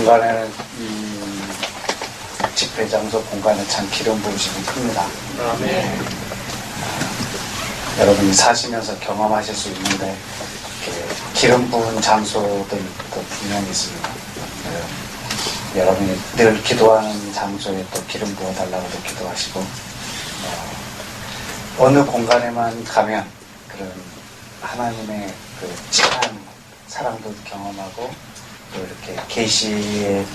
공간에 집회 장소 공간에 참 기름 부으심이 큽니다. 여러분이 사시면서 경험하실 수 있는데 기름 부은 장소들도 분명히 있습니다. 여러분이 늘 기도하는 장소에 또 기름 부어달라고도 기도하시고 어느 공간에만 가면 그런 하나님의 그 진한 사랑도 경험하고 또 이렇게 계시의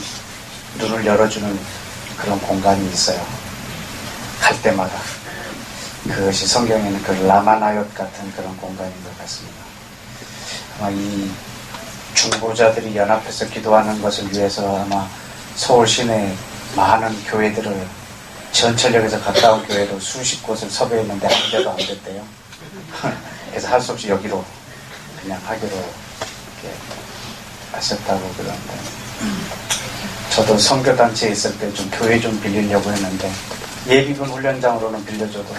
눈을 열어주는 그런 공간이 있어요. 갈 때마다. 그것이 성경에는 그 라마나옅 같은 그런 공간인 것 같습니다. 아마 이 중보자들이 연합해서 기도하는 것을 위해서 아마 서울 시내 많은 교회들을 전철역에서 가까운 교회로 수십 곳을 섭외했는데 한 대도 안 됐대요. 그래서 할 수 없이 여기로 그냥 하기로 이렇게 하셨다고 그러는데 저도 선교단체에 있을 때 좀 교회 좀 빌리려고 했는데 예비군 훈련장으로는 빌려줘도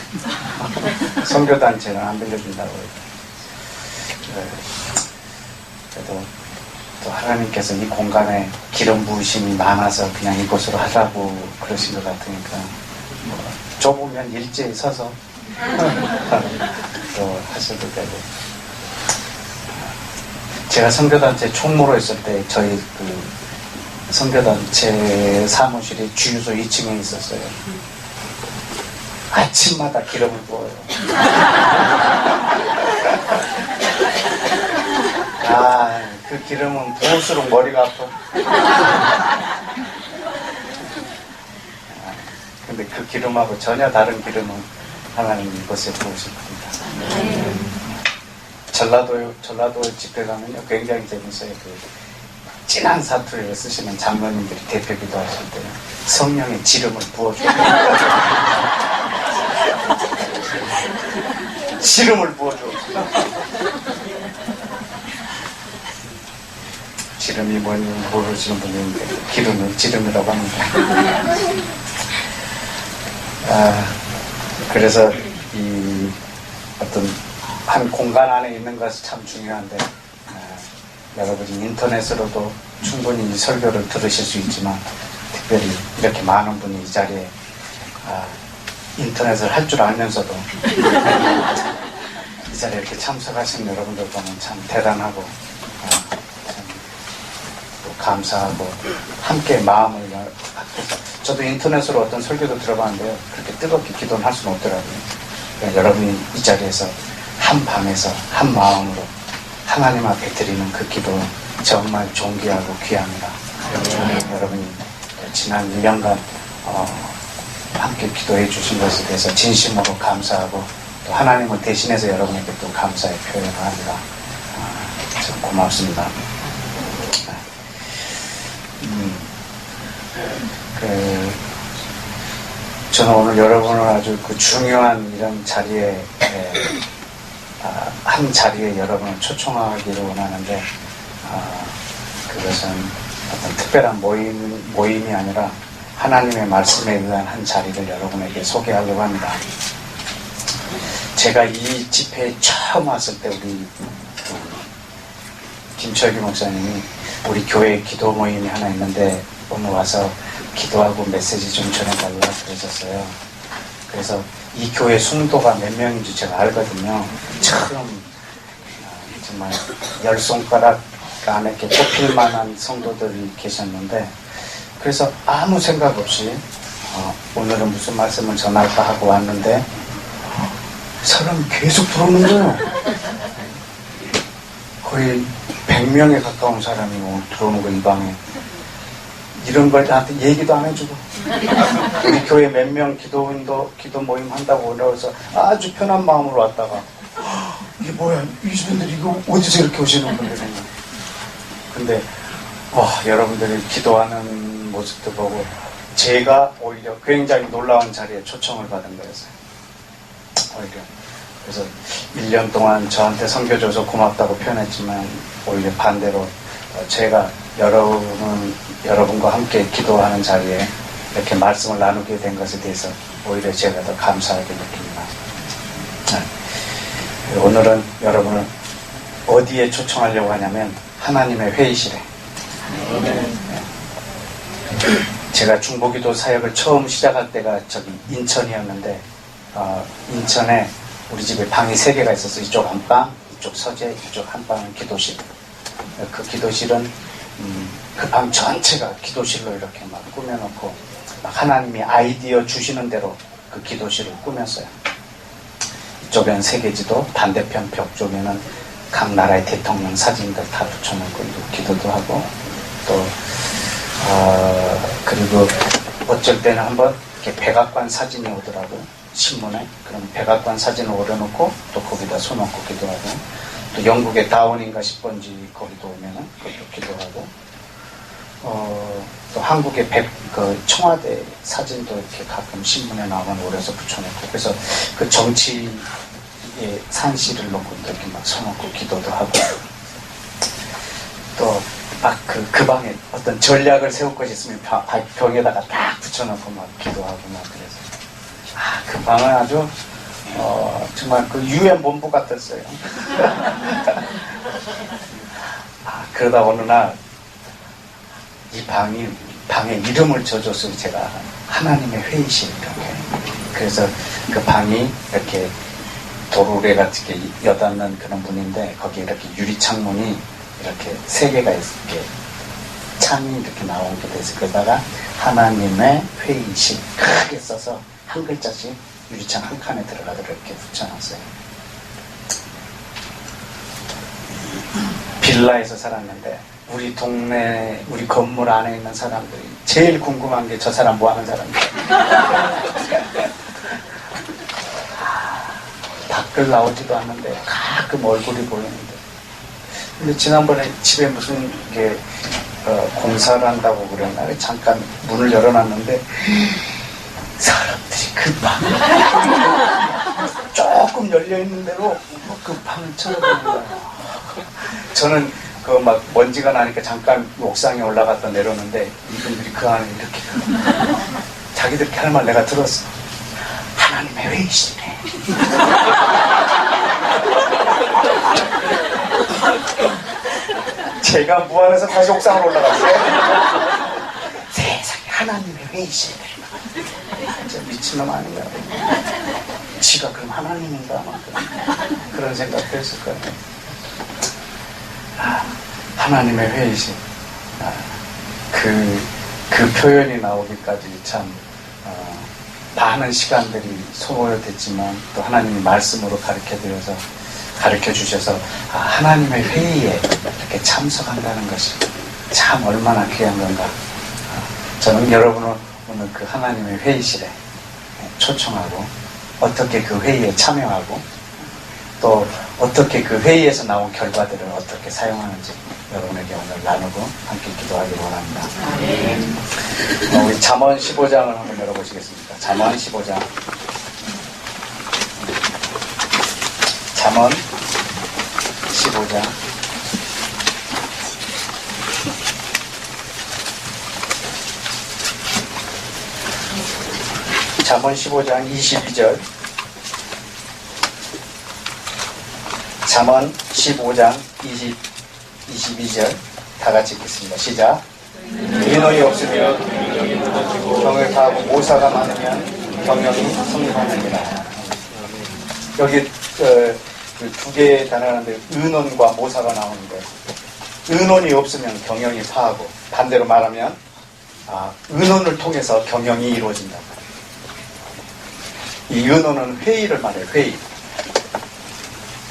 선교단체는 안 빌려준다고 해요. 그래도 또 하나님께서 이 공간에 기름 부으심이 많아서 그냥 이곳으로 하라고 그러신 것 같으니까 좁으면 일제히 서서 또 하셔도 되고 제가 선교단체 총무로 있을 때 저희 그 선교단체 사무실이 주유소 2층에 있었어요. 아침마다 기름을 부어요. 그 기름은 부을수록 머리가 아파. 근데 그 기름하고 전혀 다른 기름은 하나님 이곳에 부으실 겁니다. 전라도 집회 가면요 굉장히 재밌어요. 그 진한 사투리를 쓰시는 장로님들이 대표 기도하실 때 성령의 지름을 부어줘요. 지름을 부어줘. 지름이 뭔지 모르시는 분이 있는데 기름을 지름이라고 합니다. 그래서 이 어떤 한 공간 안에 있는 것이 참 중요한데 여러분이 인터넷으로도 충분히 이 설교를 들으실 수 있지만 특별히 이렇게 많은 분이 이 자리에 인터넷을 할 줄 알면서도 이 자리에 이렇게 참석하신 여러분들 보면 참 대단하고 참 또 감사하고 함께 마음을 저도 인터넷으로 어떤 설교도 들어봤는데요 그렇게 뜨겁게 기도는 할 수는 없더라고요. 그러니까 여러분이 이 자리에서 한 밤에서 한 마음으로 하나님 앞에 드리는 그 기도 정말 존귀하고 귀합니다. 여러분이 지난 1년간 함께 기도해 주신 것에 대해서 진심으로 감사하고 또 하나님을 대신해서 여러분에게 또 감사의 표현을 합니다. 참 고맙습니다. 저는 오늘 여러분을 아주 그 중요한 이런 자리에 한 자리에 여러분을 초청하기를 원하는데 그것은 어떤 특별한 모임이 아니라 하나님의 말씀에 의한 한 자리를 여러분에게 소개하려고 합니다. 제가 이 집회에 처음 왔을 때 우리 김철기 목사님이 우리 교회에 기도 모임이 하나 있는데 오늘 와서 기도하고 메시지 좀 전해달라 그러셨어요. 그래서 이 교회 성도가 몇 명인지 제가 알거든요. 처음 정말 10손가락 안에 이렇게 꼽힐 만한 성도들이 계셨는데 그래서 아무 생각 없이 오늘은 무슨 말씀을 전할까 하고 왔는데 사람이 계속 들어오는 거예요. 거의 100명에 가까운 사람이 들어오는 거 이 방에. 이런 걸 나한테 얘기도 안 해주고 우리 교회 몇 명 기도 모임 한다고 올라와서 아주 편한 마음으로 왔다가 이게 뭐야 이 주민들이 이거 어디서 이렇게 오시는 분들이 근데 여러분들이 기도하는 모습도 보고 제가 오히려 굉장히 놀라운 자리에 초청을 받은 거였어요. 오히려 그래서 1년 동안 저한테 섬겨줘서 고맙다고 표현했지만 오히려 반대로 제가 여러분과 함께 기도하는 자리에 이렇게 말씀을 나누게 된 것에 대해서 오히려 제가 더 감사하게 느낍니다. 오늘은 여러분을 어디에 초청하려고 하냐면 하나님의 회의실에 제가 중보기도 사역을 처음 시작할 때가 저기 인천이었는데, 인천에 우리 집에 방이 3개가 있어서 이쪽 안방, 이쪽 서재, 이쪽 한방은 기도실. 그 기도실은 그 방 전체가 기도실로 이렇게 막 꾸며놓고 막 하나님이 아이디어 주시는 대로 그 기도실을 꾸몄어요. 이쪽엔 세계지도, 반대편 벽 쪽에는 각 나라의 대통령 사진들 다 붙여놓고 기도도 하고, 또 그리고 어쩔 때는 한번 이렇게 백악관 사진이 오더라고요. 신문에. 그럼 백악관 사진을 올려놓고 또 거기다 손놓고 기도하고, 또 영국의 다운인가 10번지 거기도 오면은 그것도 기도하고, 또 한국의 청와대 사진도 이렇게 가끔 신문에 나오면 올려서 붙여놓고, 그래서 그 정치의 상실을 놓고 이렇게 막 서놓고 기도도 하고, 또 막 그 방에 어떤 전략을 세울 것이 있으면 벽에다가 딱 붙여놓고 막 기도하고 막 그래서, 그 방은 아주 정말 그 UN 본부 같았어요. 그러다 어느 날 이 방에 이름을 줘줬어요. 제가 하나님의 회의실 이렇게. 그래서 그 방이 이렇게 도르래 같게 여닫는 그런 분인데, 거기에 이렇게 유리창문이 이렇게 3개가 이렇게 창이 이렇게 나온 게 돼서, 그러다가 하나님의 회의실 크게 써서 한 글자씩 유리창 한 칸에 들어가도록 이렇게 붙여놨어요. 빌라에서 살았는데 우리 동네, 우리 건물 안에 있는 사람들이 제일 궁금한 게 저 사람 뭐 하는 사람이야. 밖을 나오지도 않는데 가끔 얼굴이 보이는데. 근데 지난번에 집에 무슨 게 공사를 한다고 그랬나? 잠깐 문을 열어놨는데 사람들이 그 방을 조금 열려있는 대로 그 방을 쳐다보는 거예요. 저는 그 막 먼지가 나니까 잠깐 옥상에 올라갔다 내려오는데 이분들이 그 안에 이렇게 자기들이 할 말 내가 들었어. 하나님의 회의실이네. 제가 무안해서 다시 옥상으로 올라갔어요. 세상에 하나님의 회의실이네. 진짜 미친놈 아닌가. 지가 그럼 하나님인가 막 그런 생각도 했을 거예요. 하나님의 회의실. 그 표현이 나오기까지 참 많은 시간들이 소모됐지만, 또 하나님이 말씀으로 가르쳐 주셔서 하나님의 회의에 이렇게 참석한다는 것이 참 얼마나 귀한 건가. 저는 여러분을 오늘 그 하나님의 회의실에 초청하고, 어떻게 그 회의에 참여하고, 또 어떻게 그 회의에서 나온 결과들을 어떻게 사용하는지 여러분에게 오늘 나누고 함께 기도하기를 원합니다. 우리 잠언 15장을 한번 열어보시겠습니까? 잠언 15장. 잠언 15장. 잠언 15장 22절. 잠언 15장 22절 다 같이 읽겠습니다. 시작. 인원이 없으면 경을 파하고 모사가 많으면 경영이 성립하느니라. 여기 그 두 개의 단어인데 은원과 모사가 나오는데, 은원이 없으면 경영이 파하고, 반대로 말하면 은원을 통해서 경영이 이루어진다. 이 은원은 회의를 말해요. 회의.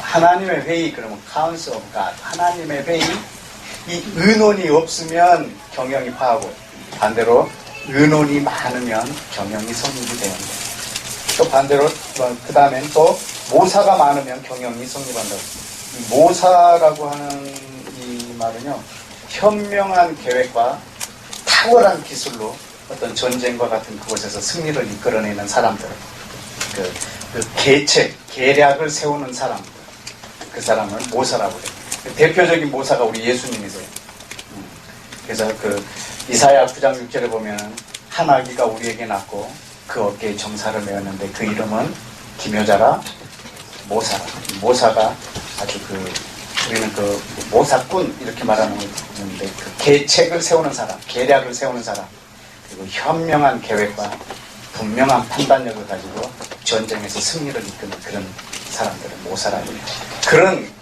하나님의 회의, 그러면 Council of God, 하나님의 회의. 이 은원이 없으면 경영이 파하고, 반대로 은원이 많으면 경영이 성립이 되는데, 또 반대로 그 다음엔 또 모사가 많으면 경영이 성립한다고. 이 모사라고 하는 이 말은요, 현명한 계획과 탁월한 기술로 어떤 전쟁과 같은 그곳에서 승리를 이끌어내는 사람들, 그 계책, 계략을 세우는 사람, 그 사람을 모사라고 해요. 대표적인 모사가 우리 예수님이세요. 그래서 그 이사야 9장 6절에 보면 한 아기가 우리에게 낳고 그 어깨에 정사를 메었는데 그 이름은 기묘자라 모사라. 모사가 아주 우리는 그 모사꾼 이렇게 말하는 건데, 그 계책을 세우는 사람, 계략을 세우는 사람, 그리고 현명한 계획과 분명한 판단력을 가지고 전쟁에서 승리를 이끄는 그런 사람들을 모사라고 해요. 그런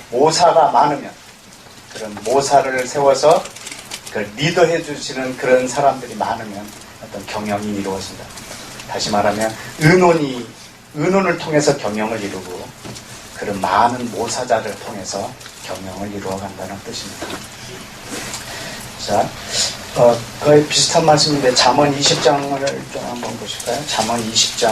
모사가 많으면, 그런 모사를 세워서 그 리더해 주시는 그런 사람들이 많으면 어떤 경영이 이루어진다. 다시 말하면 의논을 통해서 경영을 이루고 그런 많은 모사자를 통해서 경영을 이루어 간다는 뜻입니다. 자, 거의 비슷한 말씀인데 잠언 20장을 좀 한번 보실까요? 잠언 20장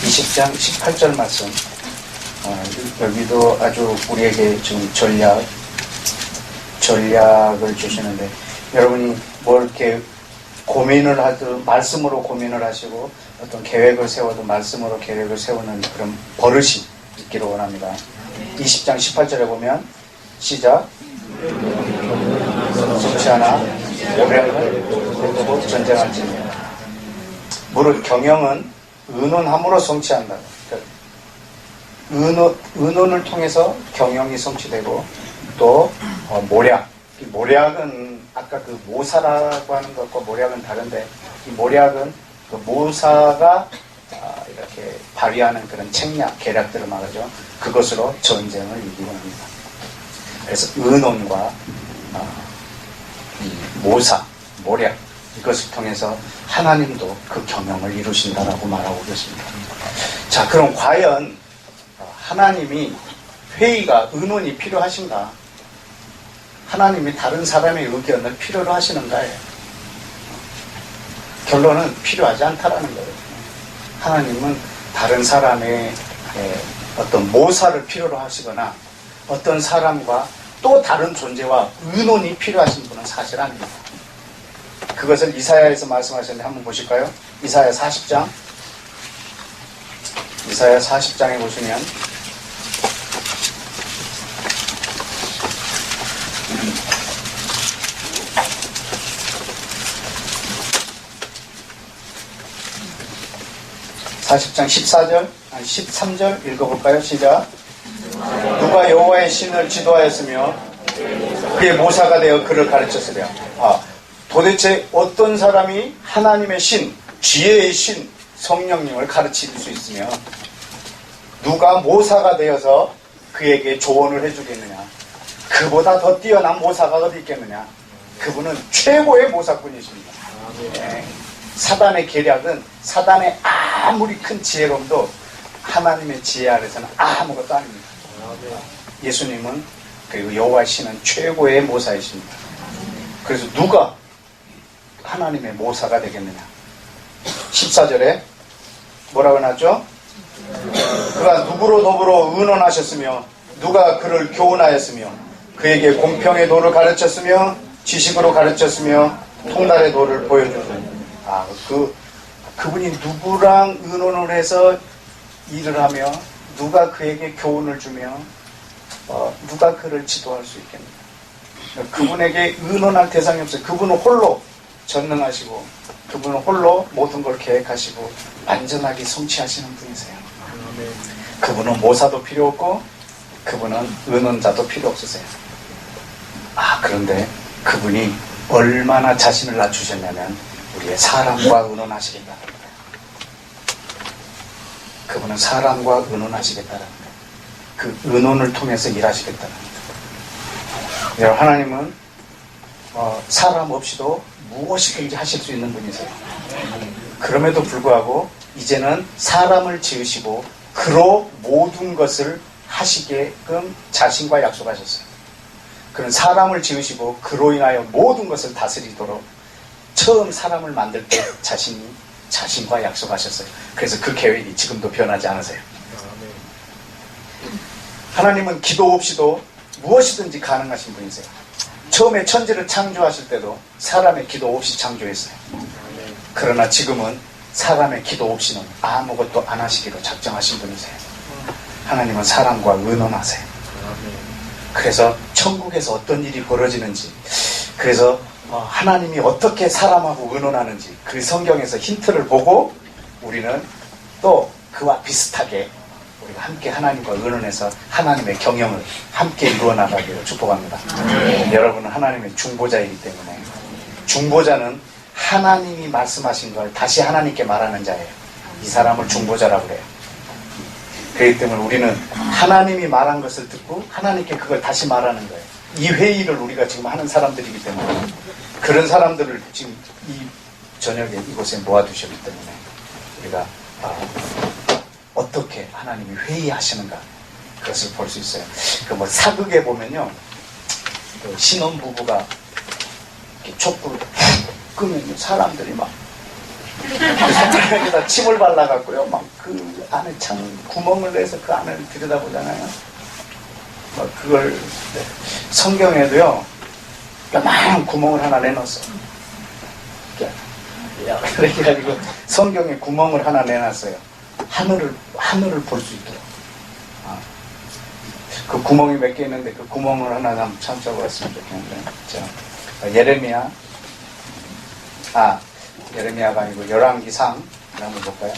20장 18절 말씀. 여기도 아주 우리에게 지금 전략을 주시는데, 여러분이 뭘 이렇게 고민을 하든 말씀으로 고민을 하시고 어떤 계획을 세워도 말씀으로 계획을 세우는 그런 버릇이 있기를 원합니다. 20장 18절에 보면 시작. 성취하나 요령을 두고 전쟁할지니라. 무릇 경영은 의논함으로 성취한다. 의논을 통해서 경영이 성취되고, 또 모략은 아까 그 모사라고 하는 것과 모략은 다른데, 이 모략은 그 모사가 이렇게 발휘하는 그런 책략, 계략들을 말하죠. 그것으로 전쟁을 이기곤 합니다. 그래서 의논과 이 모사, 모략, 이것을 통해서 하나님도 그 경영을 이루신다라고 말하고 계십니다. 자, 그럼 과연 하나님이 회의가, 의논이 필요하신가? 하나님이 다른 사람의 의견을 필요로 하시는가요? 결론은 필요하지 않다라는 거예요. 하나님은 다른 사람의 어떤 모사를 필요로 하시거나 어떤 사람과 또 다른 존재와 의논이 필요하신 분은 사실 아닙니다. 그것을 이사야에서 말씀하셨는데 한번 보실까요? 이사야 40장. 이사야 40장에 보시면 (40장) 14절, 13절 읽어볼까요? 시작. 누가 여호와의 신을 지도하였으며 그의 모사가 되어 그를 가르쳤으랴. 도대체 어떤 사람이 하나님의 신, 지혜의 신, 성령님을 가르칠 수 있으며 누가 모사가 되어서 그에게 조언을 해주겠느냐? 그보다 더 뛰어난 모사가 어디 있겠느냐? 그분은 최고의 모사꾼이십니다. 네. 사단의 계략은, 사단의 아무리 큰 지혜로움도 하나님의 지혜 아래서는 아무것도 아닙니다. 예수님은, 그리고 여호와 신은 최고의 모사이십니다. 그래서 누가 하나님의 모사가 되겠느냐? 14절에 뭐라고 해놨죠? 그가 누구로 더불어 의논하셨으며 누가 그를 교훈하였으며 그에게 공평의 도를 가르쳤으며 지식으로 가르쳤으며 통달의 도를 보여주셨으며. 그분이 누구랑 의논을 해서 일을 하며 누가 그에게 교훈을 주며 누가 그를 지도할 수 있겠느냐? 그분에게 의논할 대상이 없어요. 그분은 홀로 전능하시고 그분은 홀로 모든 걸 계획하시고 완전하게 성취하시는 분이세요. 그분은 모사도 필요 없고 그분은 의논자도 필요 없으세요. 그런데 그분이 얼마나 자신을 낮추셨냐면 우리의 사람과 의논하시겠다는 거예요. 그분은 사람과 의논하시겠다는 거예요. 그 의논을 통해서 일하시겠다는 거예요. 여러분, 하나님은 사람 없이도 무엇이든지 하실 수 있는 분이세요. 그럼에도 불구하고 이제는 사람을 지으시고 그로 모든 것을 하시게끔 자신과 약속하셨어요. 그런 사람을 지으시고 그로 인하여 모든 것을 다스리도록 처음 사람을 만들 때 자신이 자신과 약속하셨어요. 그래서 그 계획이 지금도 변하지 않으세요. 하나님은 기도 없이도 무엇이든지 가능하신 분이세요. 처음에 천지를 창조하실 때도 사람의 기도 없이 창조했어요. 그러나 지금은 사람의 기도 없이는 아무것도 안 하시기로 작정하신 분이세요. 하나님은 사람과 의논하세요. 그래서 천국에서 어떤 일이 벌어지는지, 그래서 하나님이 어떻게 사람하고 의논하는지 그 성경에서 힌트를 보고 우리는 또 그와 비슷하게 우리가 함께 하나님과 의논해서 하나님의 경영을 함께 이루어 나가기를 축복합니다. 여러분은 하나님의 중보자이기 때문에 중보자는 하나님이 말씀하신 걸 다시 하나님께 말하는 자예요. 이 사람을 중보자라고 그래요. 그렇기 때문에 우리는 하나님이 말한 것을 듣고 하나님께 그걸 다시 말하는 거예요. 이 회의를 우리가 지금 하는 사람들이기 때문에 그런 사람들을 지금 이 저녁에 이곳에 모아두셨기 때문에 우리가 어떻게 하나님이 회의하시는가 그것을 볼 수 있어요. 그 뭐 사극에 보면요, 그 신혼부부가 이렇게 촛불을 훅 끄면 사람들이 막 손가락에다 침을 발라갖고요, 막 그 안에 창 구멍을 내서 그 안을 들여다보잖아요. 막 그걸 성경에도요, 요만한 구멍을 하나 내놨어. 이렇게 가지고 성경에 구멍을 하나 내놨어요. 하늘을 볼 수 있도록. 그 구멍이 몇 개 있는데 그 구멍을 하나 한번 참조해봤으면 좋겠는데. 자, 예레미야가 아니고 열왕기상 한번 볼까요?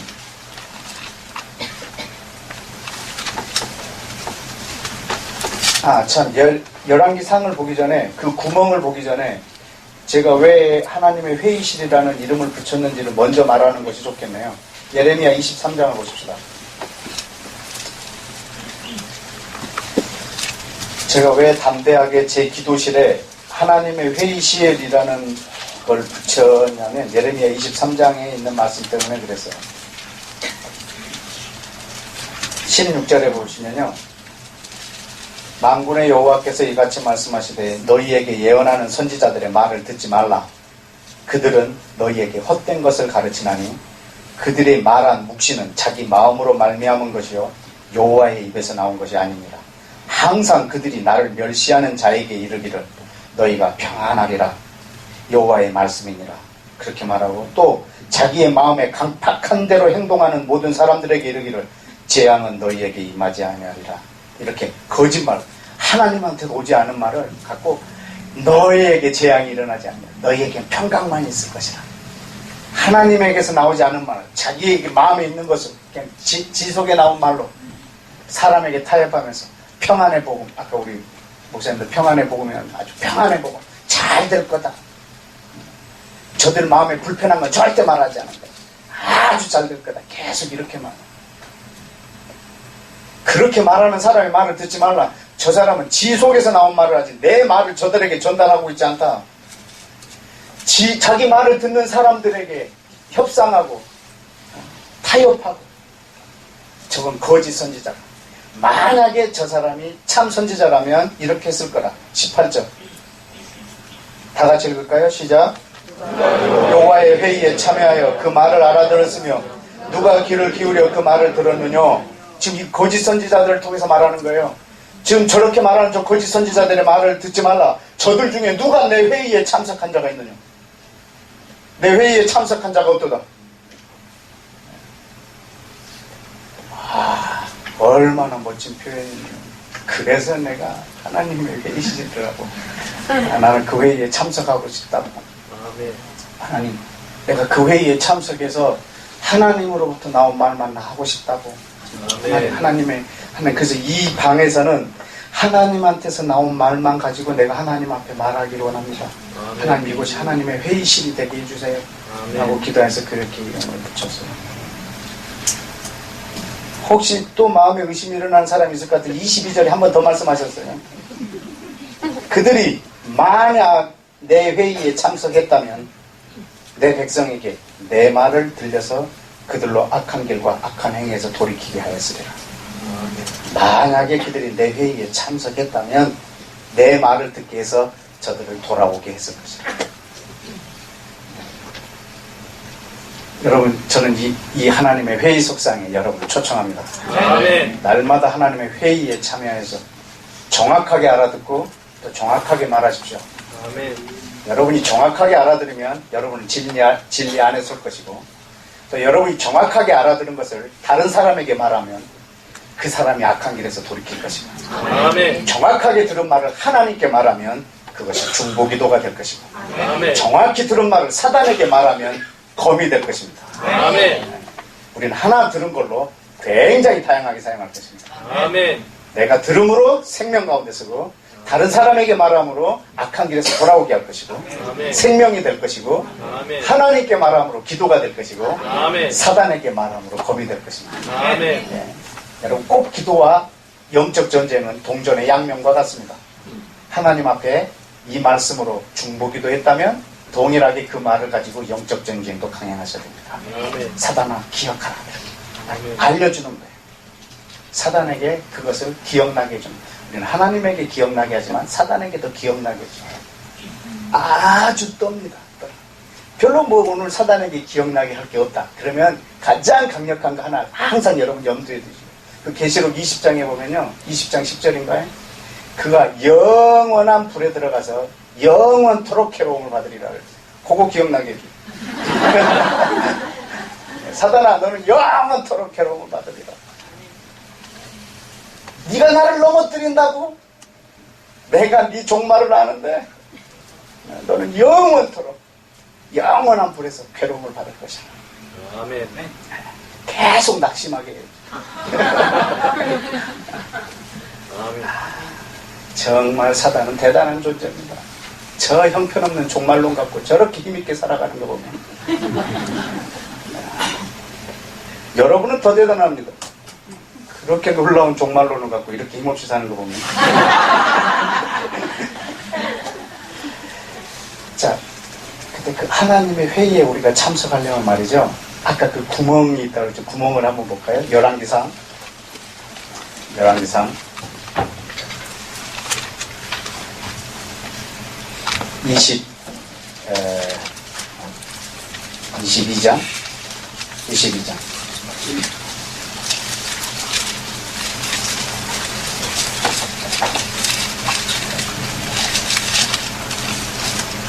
열왕기상을 보기 전에 그 구멍을 보기 전에 제가 왜 하나님의 회의실이라는 이름을 붙였는지를 먼저 말하는 것이 좋겠네요. 예레미야 23장을 보십시다. 제가 왜 담대하게 제 기도실에 하나님의 회의실이라는 걸 붙였냐면 예레미야 23장에 있는 말씀 때문에 그랬어요. 16절에 보시면요, 만군의 여호와께서 이같이 말씀하시되 너희에게 예언하는 선지자들의 말을 듣지 말라. 그들은 너희에게 헛된 것을 가르치나니 그들의 말한 묵시는 자기 마음으로 말미암은 것이요 여호와의 입에서 나온 것이 아닙니다. 항상 그들이 나를 멸시하는 자에게 이르기를 너희가 평안하리라. 여호와의 말씀이니라. 그렇게 말하고 또 자기의 마음에 강팍한 대로 행동하는 모든 사람들에게 이르기를 재앙은 너희에게 임하지 아니하리라. 이렇게 거짓말, 하나님한테 오지 않은 말을 갖고 너희에게 재앙이 일어나지 않냐, 너희에겐 평강만 있을 것이라. 하나님에게서 나오지 않은 말, 자기에게 마음에 있는 것을 그냥 지 속에 나온 말로 사람에게 타협하면서 평안의 복음, 아까 우리 목사님들 평안의 복음이면 아주 평안의 복음, 잘 될 거다. 저들 마음에 불편한 건 절대 말하지 않을 거다. 아주 잘 될 거다. 계속 이렇게 말해. 그렇게 말하는 사람의 말을 듣지 말라. 저 사람은 지 속에서 나온 말을 하지 내 말을 저들에게 전달하고 있지 않다. 자기 말을 듣는 사람들에게 협상하고 타협하고, 저건 거짓 선지자다. 만약에 저 사람이 참 선지자라면 이렇게 했을 거라. 18절 다 같이 읽을까요? 시작. 여호와의 회의에 참여하여 그 말을 알아들었으며 누가 귀를 기울여 그 말을 들었느냐. 지금 이 거짓 선지자들을 통해서 말하는 거예요. 지금 저렇게 말하는 저 거짓 선지자들의 말을 듣지 말라. 저들 중에 누가 내 회의에 참석한 자가 있느냐. 내 회의에 참석한 자가 어떠다. 얼마나 멋진 표현이에요. 그래서 내가 하나님의 회의실이라고, 나는 그 회의에 참석하고 싶다고. 하나님, 내가 그 회의에 참석해서 하나님으로부터 나온 말만 하고 싶다고. 하나님, 그래서 이 방에서는 하나님한테서 나온 말만 가지고 내가 하나님 앞에 말하기를 원합니다. 하나님, 이곳이 하나님의 회의실이 되게 해주세요. 라고 기도해서 그렇게 이름을 붙였어요. 혹시 또 마음에 의심이 일어나는 사람이 있을 것 같아요. 22절에 한 번 더 말씀하셨어요. 그들이 만약 내 회의에 참석했다면 내 백성에게 내 말을 들려서 그들로 악한 길과 악한 행위에서 돌이키게 하였으리라. 만약에 그들이 내 회의에 참석했다면 내 말을 듣게 해서 저들을 돌아오게 했을 것이다. 여러분, 저는 이 하나님의 회의 속상에 여러분을 초청합니다. 아멘. 날마다 하나님의 회의에 참여해서 정확하게 알아듣고 또 정확하게 말하십시오. 아멘. 여러분이 정확하게 알아들으면 여러분은 진리 안에 설 것이고, 또 여러분이 정확하게 알아들은 것을 다른 사람에게 말하면 그 사람이 악한 길에서 돌이킬 것입니다. 아멘. 정확하게 들은 말을 하나님께 말하면 그것이 중보기도가 될 것이고, 아멘. 정확히 들은 말을 사단에게 말하면 검이 될 것입니다. 아멘. 우리는 하나 들은 걸로 굉장히 다양하게 사용할 것입니다. 아멘. 내가 들음으로 생명 가운데 쓰고 다른 사람에게 말함으로 악한 길에서 돌아오게 할 것이고 아멘. 생명이 될 것이고 아멘. 하나님께 말함으로 기도가 될 것이고 아멘. 사단에게 말함으로 검이 될 것입니다. 아멘. 예. 여러분 꼭 기도와 영적 전쟁은 동전의 양면과 같습니다. 하나님 앞에 이 말씀으로 중보기도 했다면 동일하게 그 말을 가지고 영적 전쟁도 강행하셔야 됩니다. 아멘. 사단아 기억하라. 아멘. 알려주는 거예요. 사단에게 그것을 기억나게 해줍니다. 우리는 하나님에게 기억나게 하지만 사단에게도 기억나게 해줍니다. 아주 떱니다. 별로 뭐 오늘 사단에게 기억나게 할 게 없다. 그러면 가장 강력한 거 하나 항상 여러분 염두에 두시고 그 계시록 20장에 보면요. 20장 10절인가요? 그가 영원한 불에 들어가서 영원토록 괴로움을 받으리라. 그거 기억나게 해줘. 사단아 너는 영원토록 괴로움을 받으리라. 네가 나를 넘어뜨린다고? 내가 네 종말을 아는데 너는 영원토록 영원한 불에서 괴로움을 받을 것이야. 아멘. 계속 낙심하게 해요. 아멘. 정말 사단은 대단한 존재입니다. 저 형편없는 종말론 갖고 저렇게 힘있게 살아가는 거 보면 여러분은 더 대단합니다. 그렇게 놀라운 종말론을 갖고 이렇게 힘없이 사는 거 보면 자, 근데 그 하나님의 회의에 우리가 참석하려면 말이죠. 아까 그 구멍이 있다고 그랬죠. 구멍을 한번 볼까요? 열왕기상 22장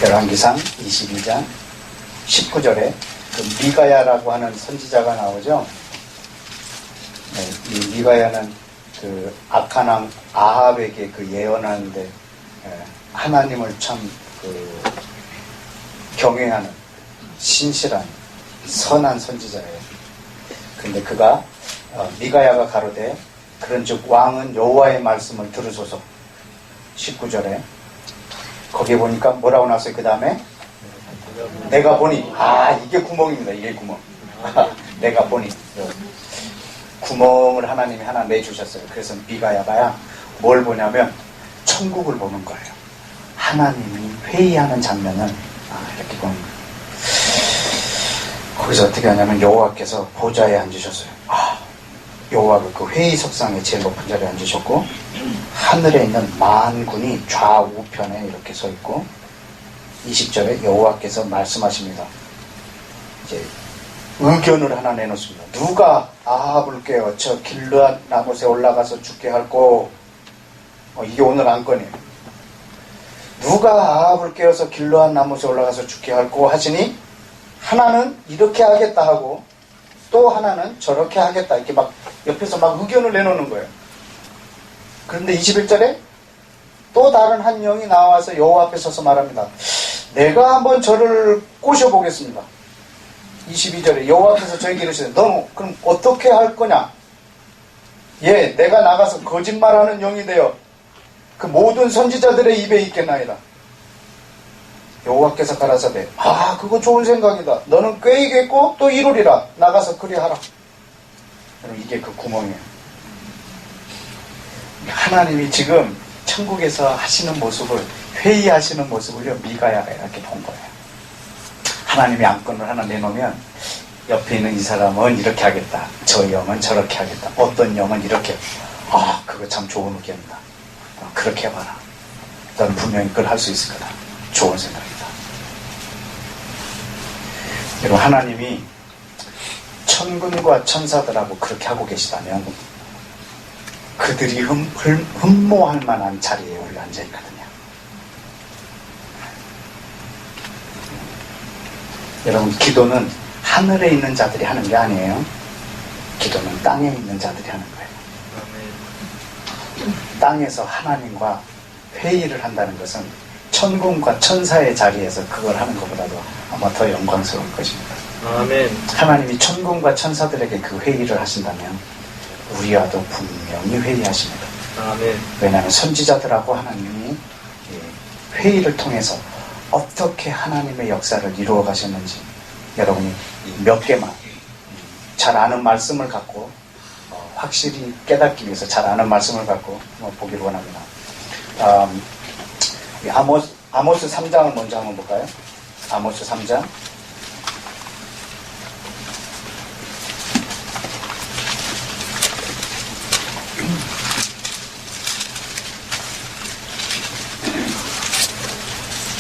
열왕기상 22장 19절에 그 미가야라고 하는 선지자가 나오죠. 네, 이 미가야는 그 악한 왕 아합에게 그 예언하는데 하나님을 참 그 경외하는 신실한 선한 선지자예요. 근데 그가 미가야가 가로되 그런즉 왕은 여호와의 말씀을 들으소서. 19절에 거기에 보니까 뭐라고 나왔어요? 그 다음에 내가 보니 이게 구멍입니다. 이게 구멍. 내가 보니 구멍을 하나님이 하나 내주셨어요. 그래서 미가야가 뭘 보냐면 천국을 보는 거예요. 하나님이 회의하는 장면을 이렇게 보는 거예요. 거기서 어떻게 하냐면 여호와께서 보좌에 앉으셨어요. 여호와가 그 회의석상에 제일 높은 자리에 앉으셨고 하늘에 있는 만군이 좌우편에 이렇게 서 있고 20절에 여호와께서 말씀하십니다. 이제 의견을 하나 내놓습니다. 누가 아합을 깨워 저 길르앗 나못에 올라가서 죽게 할꼬? 이게 오늘 안건이에요. 누가 아합을 깨워서 길르앗 나못에 올라가서 죽게 할꼬 하시니 하나는 이렇게 하겠다 하고 또 하나는 저렇게 하겠다 이렇게 막 옆에서 막 의견을 내놓는 거예요. 그런데 21절에 또 다른 한 영이 나와서 여호와 앞에 서서 말합니다. 내가 한번 저를 꼬셔보겠습니다. 22절에 여호와 앞에서 저에게 이르시되 너 그럼 어떻게 할 거냐? 내가 나가서 거짓말하는 영이 되어 그 모든 선지자들의 입에 있겠나이다. 여호와께서 가라사대 그거 좋은 생각이다. 너는 꾀이겠고 또 이루리라. 나가서 그리하라. 여러분 이게 그 구멍이에요. 하나님이 지금 천국에서 하시는 모습을 회의하시는 모습을요 미가야가 이렇게 본 거예요. 하나님이 안건을 하나 내놓으면 옆에 있는 이 사람은 이렇게 하겠다. 저 영은 저렇게 하겠다. 어떤 영은 이렇게 그거 참 좋은 의견이다. 그렇게 해봐라. 넌 분명히 그걸 할 수 있을 거다. 좋은 생각이다. 여러분 하나님이 천군과 천사들하고 그렇게 하고 계시다면 그들이 흠모할 만한 자리에 우리가 앉아있거든요. 여러분 기도는 하늘에 있는 자들이 하는 게 아니에요. 기도는 땅에 있는 자들이 하는 거예요. 땅에서 하나님과 회의를 한다는 것은 천군과 천사의 자리에서 그걸 하는 것보다도 아마 더 영광스러울 것입니다. 아멘. 하나님이 천군과 천사들에게 그 회의를 하신다면 우리와도 분명히 회의하십니다. 아멘. 왜냐하면 선지자들하고 하나님이 회의를 통해서 어떻게 하나님의 역사를 이루어 가셨는지 여러분이 몇 개만 잘 아는 말씀을 갖고 확실히 깨닫기 위해서 잘 아는 말씀을 갖고 보기를 원합니다. 아모스 3장을 먼저 한번 볼까요? 아모스 3장.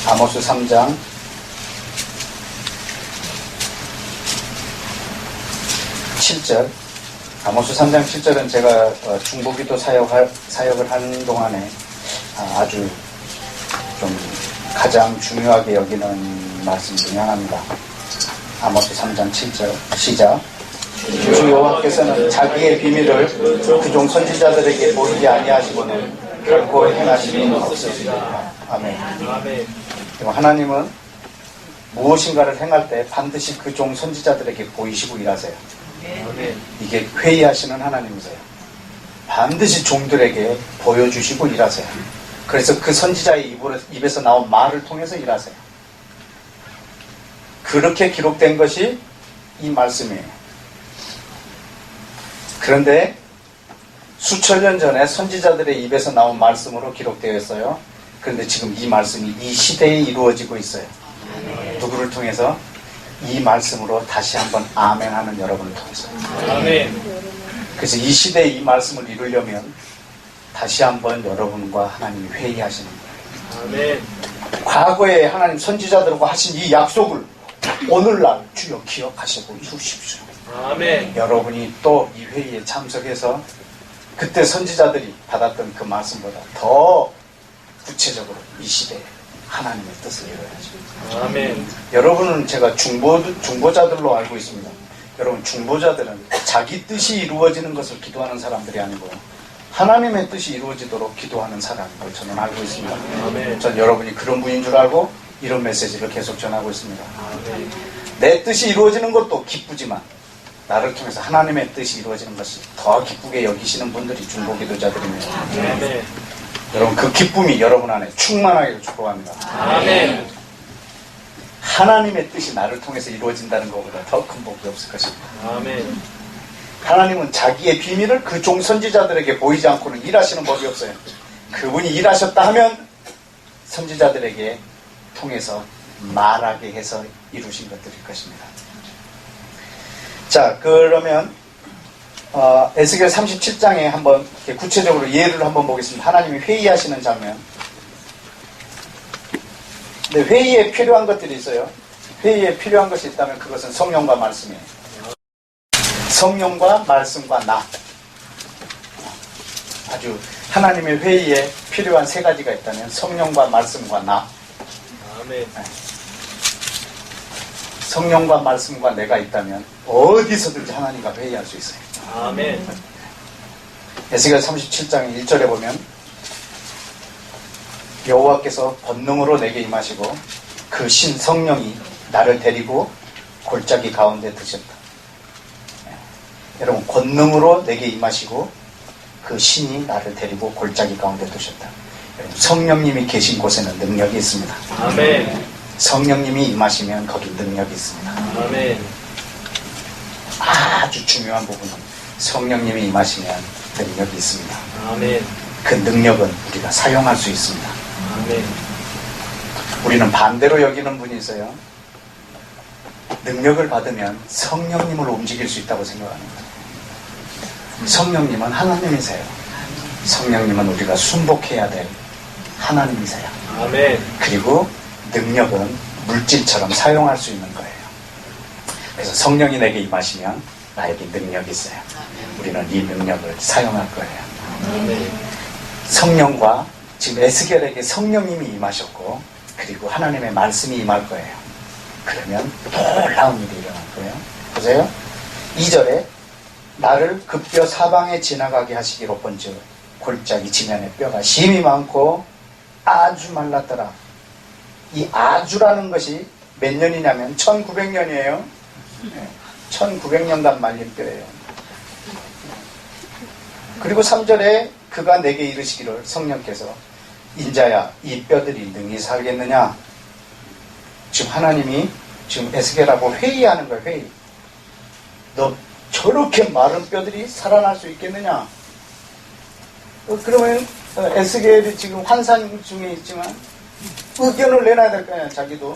아모스 3장 7절. 아모스 3장 7절은 제가 중보기도 사역을 하는 동안에 아주 좀 가장 중요하게 여기는 말씀 중에 하나입니다. 아모스 3장 7절 시작. 주 여호와께서는 자기의 비밀을 그종 선지자들에게 보이지 아니하시고는 결코 행하심이 없으시리라. 아멘. 아멘. 하나님은 무엇인가를 행할 때 반드시 그종 선지자들에게 보이시고 일하세요. 아멘. 이게 회의하시는 하나님이세요. 반드시 종들에게 보여주시고 일하세요. 그래서 그 선지자의 입에서 나온 말을 통해서 일하세요. 그렇게 기록된 것이 이 말씀이에요. 그런데 수천 년 전에 선지자들의 입에서 나온 말씀으로 기록되어 있어요. 그런데 지금 이 말씀이 이 시대에 이루어지고 있어요. 누구를 통해서? 이 말씀으로 다시 한번 아멘하는 여러분을 통해서. 아멘. 그래서 이 시대에 이 말씀을 이루려면 다시 한번 여러분과 하나님이 회의하시는 거예요. 아멘. 과거에 하나님 선지자들과 하신 이 약속을 오늘날 주여 기억하시고 이루십시오. 아멘. 여러분이 또 이 회의에 참석해서 그때 선지자들이 받았던 그 말씀보다 더 구체적으로 이 시대에 하나님의 뜻을 이루어야죠. 아멘. 여러분은 제가 중보자들로 알고 있습니다. 여러분 중보자들은 자기 뜻이 이루어지는 것을 기도하는 사람들이 아니고 하나님의 뜻이 이루어지도록 기도하는 사람인 걸 저는 알고 있습니다. 아멘. 전 여러분이 그런 분인 줄 알고 이런 메시지를 계속 전하고 있습니다. 아멘. 내 뜻이 이루어지는 것도 기쁘지만 나를 통해서 하나님의 뜻이 이루어지는 것이 더 기쁘게 여기시는 분들이 중보기도자들입니다. 아멘. 여러분 그 기쁨이 여러분 안에 충만하기를 축복합니다. 아멘. 하나님의 뜻이 나를 통해서 이루어진다는 것보다 더 큰 복이 없을 것입니다. 아멘. 하나님은 자기의 비밀을 그 종 선지자들에게 보이지 않고는 일하시는 법이 없어요. 그분이 일하셨다 하면 선지자들에게 통해서 말하게 해서 이루신 것들일 것입니다. 자, 그러면 에스겔 37장에 한번 구체적으로 예를 한번 보겠습니다. 하나님이 회의하시는 장면. 근데 회의에 필요한 것들이 있어요. 회의에 필요한 것이 있다면 그것은 성령과 말씀이에요. 성령과 말씀과 나. 아주 하나님의 회의에 필요한 세 가지가 있다면 성령과 말씀과 나. 아멘. 성령과 말씀과 내가 있다면 어디서든지 하나님과 회의할 수 있어요. 아멘. 에스겔 37장 1절에 보면 여호와께서 권능으로 내게 임하시고 그 신 성령이 나를 데리고 골짜기 가운데 드셨다. 여러분 권능으로 내게 임하시고 그 신이 나를 데리고 골짜기 가운데 두셨다. 여러분 성령님이 계신 곳에는 능력이 있습니다. 아멘. 성령님이 임하시면 거기 능력이 있습니다. 아멘. 아주 중요한 부분은 성령님이 임하시면 능력이 있습니다. 아멘. 그 능력은 우리가 사용할 수 있습니다. 아멘. 우리는 반대로 여기는 분이 있어요. 능력을 받으면 성령님을 움직일 수 있다고 생각합니다. 성령님은 하나님이세요. 성령님은 우리가 순복해야 될 하나님이세요. 아멘. 그리고 능력은 물질처럼 사용할 수 있는 거예요. 그래서 성령이 내게 임하시면 나에게 능력이 있어요. 우리는 이 능력을 사용할 거예요. 아멘. 성령과 지금 에스겔에게 성령님이 임하셨고 그리고 하나님의 말씀이 임할 거예요. 그러면 놀라운 일이 일어날 거예요. 보세요. 2절에 나를 그 뼈 사방에 지나가게 하시기로 본즉 골짜기 지면에 뼈가 심이 많고 아주 말랐더라. 이 아주라는 것이 몇 년이냐면 1900년이에요. 1900년간 말린 뼈예요. 그리고 3절에 그가 내게 이르시기를, 성령께서 인자야 이 뼈들이 능히 살겠느냐. 지금 하나님이 지금 에스겔하고 회의하는 거야. 회의. 너 저렇게 마른 뼈들이 살아날 수 있겠느냐. 그러면 에스겔이 지금 환상 중에 있지만 의견을 내놔야 될 거 아니야. 자기도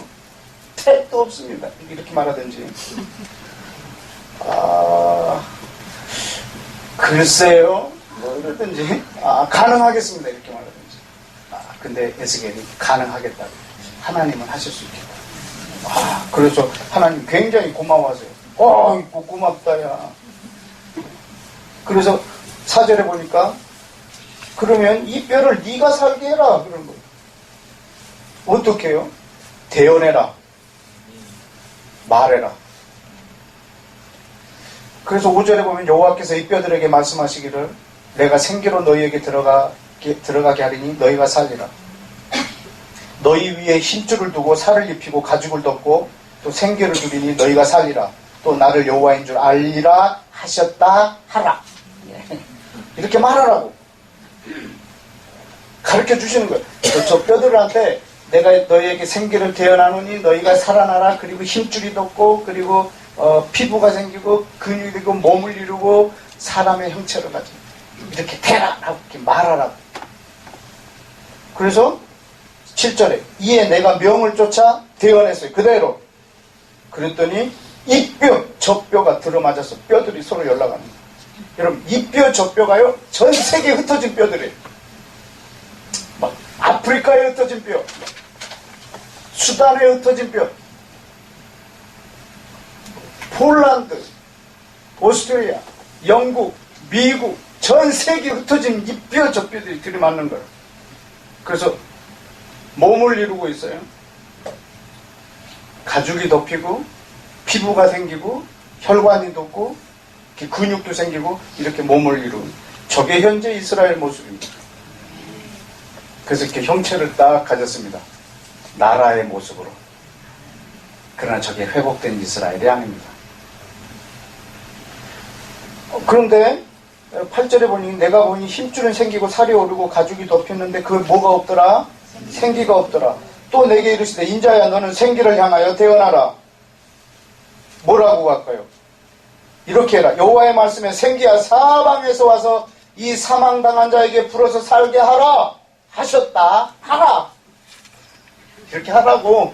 택도 없습니다. 이렇게 말하든지, 글쎄요 뭐 이러든지, 가능하겠습니다 이렇게 말하든지. 근데 에스겔이 가능하겠다, 하나님은 하실 수 있겠다. 그래서 하나님 굉장히 고마워하세요. 고맙다 야. 그래서 4절에 보니까 그러면 이 뼈를 네가 살게 해라 그런 거예요. 어떻게 해요? 대언해라, 말해라. 그래서 5절에 보면 여호와께서 이 뼈들에게 말씀하시기를, 내가 생기로 너희에게 들어가게 하리니 너희가 살리라. 너희 위에 힘줄을 두고 살을 입히고 가죽을 덮고 또 생기를 두리니 너희가 살리라. 또 나를 여호와인 줄 알리라 하셨다 하라. 이렇게 말하라고 가르쳐 주시는 거예요. 저 뼈들한테 내가 너희에게 생기를 대언하노니 너희가 살아나라. 그리고 힘줄이 돋고, 그리고 피부가 생기고 근육이 되고 몸을 이루고 사람의 형체를 가지고 이렇게 되라라고 이렇게 말하라고. 그래서 7절에 이에 내가 명을 쫓아 대언했어요. 그대로. 그랬더니 이 뼈, 저 뼈가 들어맞아서 뼈들이 서로 연락하는 거예요. 여러분, 이 뼈, 저 뼈가요, 전 세계에 흩어진 뼈들이에요. 막 아프리카에 흩어진 뼈, 수단에 흩어진 뼈, 폴란드, 오스트리아, 영국, 미국, 전 세계에 흩어진 이 뼈, 저 뼈들이 들이맞는 거예요. 그래서 몸을 이루고 있어요. 가죽이 덮이고 피부가 생기고 혈관이 돋고 근육도 생기고 이렇게 몸을 이루는, 저게 현재 이스라엘 모습입니다. 그래서 이렇게 형체를 딱 가졌습니다. 나라의 모습으로. 그러나 저게 회복된 이스라엘이 아닙니다. 그런데 8절에 보니 내가 보니 힘줄은 생기고 살이 오르고 가죽이 덮였는데 그 뭐가 없더라? 생기가 없더라. 또 내게 이르시되 인자야 너는 생기를 향하여 대언하라. 뭐라고 할까요? 이렇게 해라. 여호와의 말씀에 생기야 사방에서 와서 이 사망당한 자에게 불어서 살게 하라 하셨다 하라. 이렇게 하라고.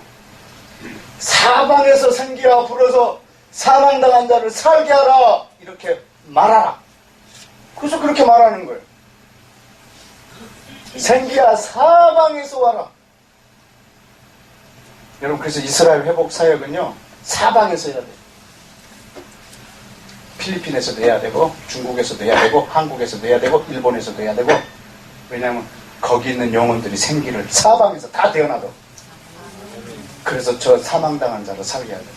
사방에서 생기야 불어서 사망당한 자를 살게 하라 이렇게 말하라. 그래서 그렇게 말하는 거예요. 생기야 사방에서 와라. 여러분, 그래서 이스라엘 회복 사역은요 사방에서 해야 돼요. 필리핀에서도 해야 되고, 중국에서도 해야 되고, 한국에서도 해야 되고, 일본에서도 해야 되고. 왜냐하면 거기 있는 영혼들이 생기를 사방에서 다 태어나도. 그래서 저 사망당한 자를 살게 해야 돼요.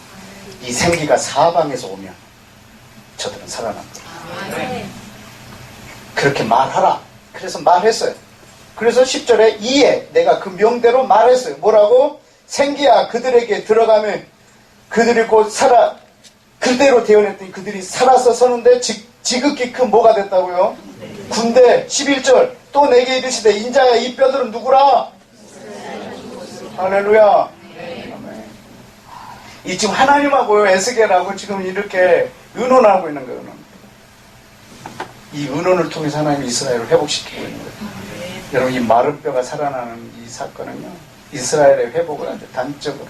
이 생기가 사방에서 오면 저들은 살아납니다. 그렇게 말하라. 그래서 말했어요. 그래서 10절에 이에 내가 그 명대로 말했어요. 뭐라고? 생기야 그들에게 들어가면 그들이 곧 살아. 그대로 대언했더니 그들이 살아서 서는데 지극히 큰 뭐가 됐다고요? 군대. 11절 또 내게 이르시되 인자야 이 뼈들은 누구라? 할렐루야. 이 지금 하나님하고요 에스겔하고 지금 이렇게 의논하고 있는 거예요. 이 의논을 통해서 하나님이 이스라엘을 회복시키고 있는 거예요. 여러분, 이 마른 뼈가 살아나는 이 사건은요 이스라엘의 회복을 아주 단적으로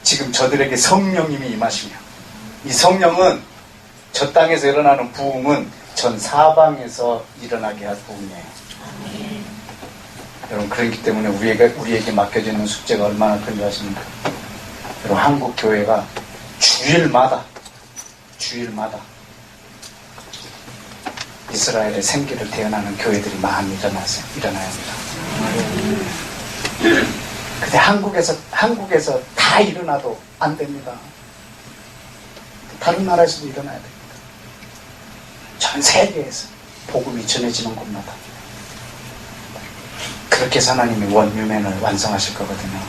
지금 저들에게 성령님이 임하시며, 이 성령은 저 땅에서 일어나는 부흥은 전 사방에서 일어나게 할 부흥이에요. 여러분, 그렇기 때문에 우리에게 맡겨지는 숙제가 얼마나 큰지 아십니까? 여러분, 한국 교회가 주일마다 이스라엘의 생기를 대언하는 교회들이 많이 일어나야 합니다. 근데 한국에서 다 일어나도 안 됩니다. 다른 나라에서도 일어나야 됩니다. 전 세계에서 복음이 전해지는 곳마다. 그렇게 해서 하나님이 원유맨을 완성하실 거거든요.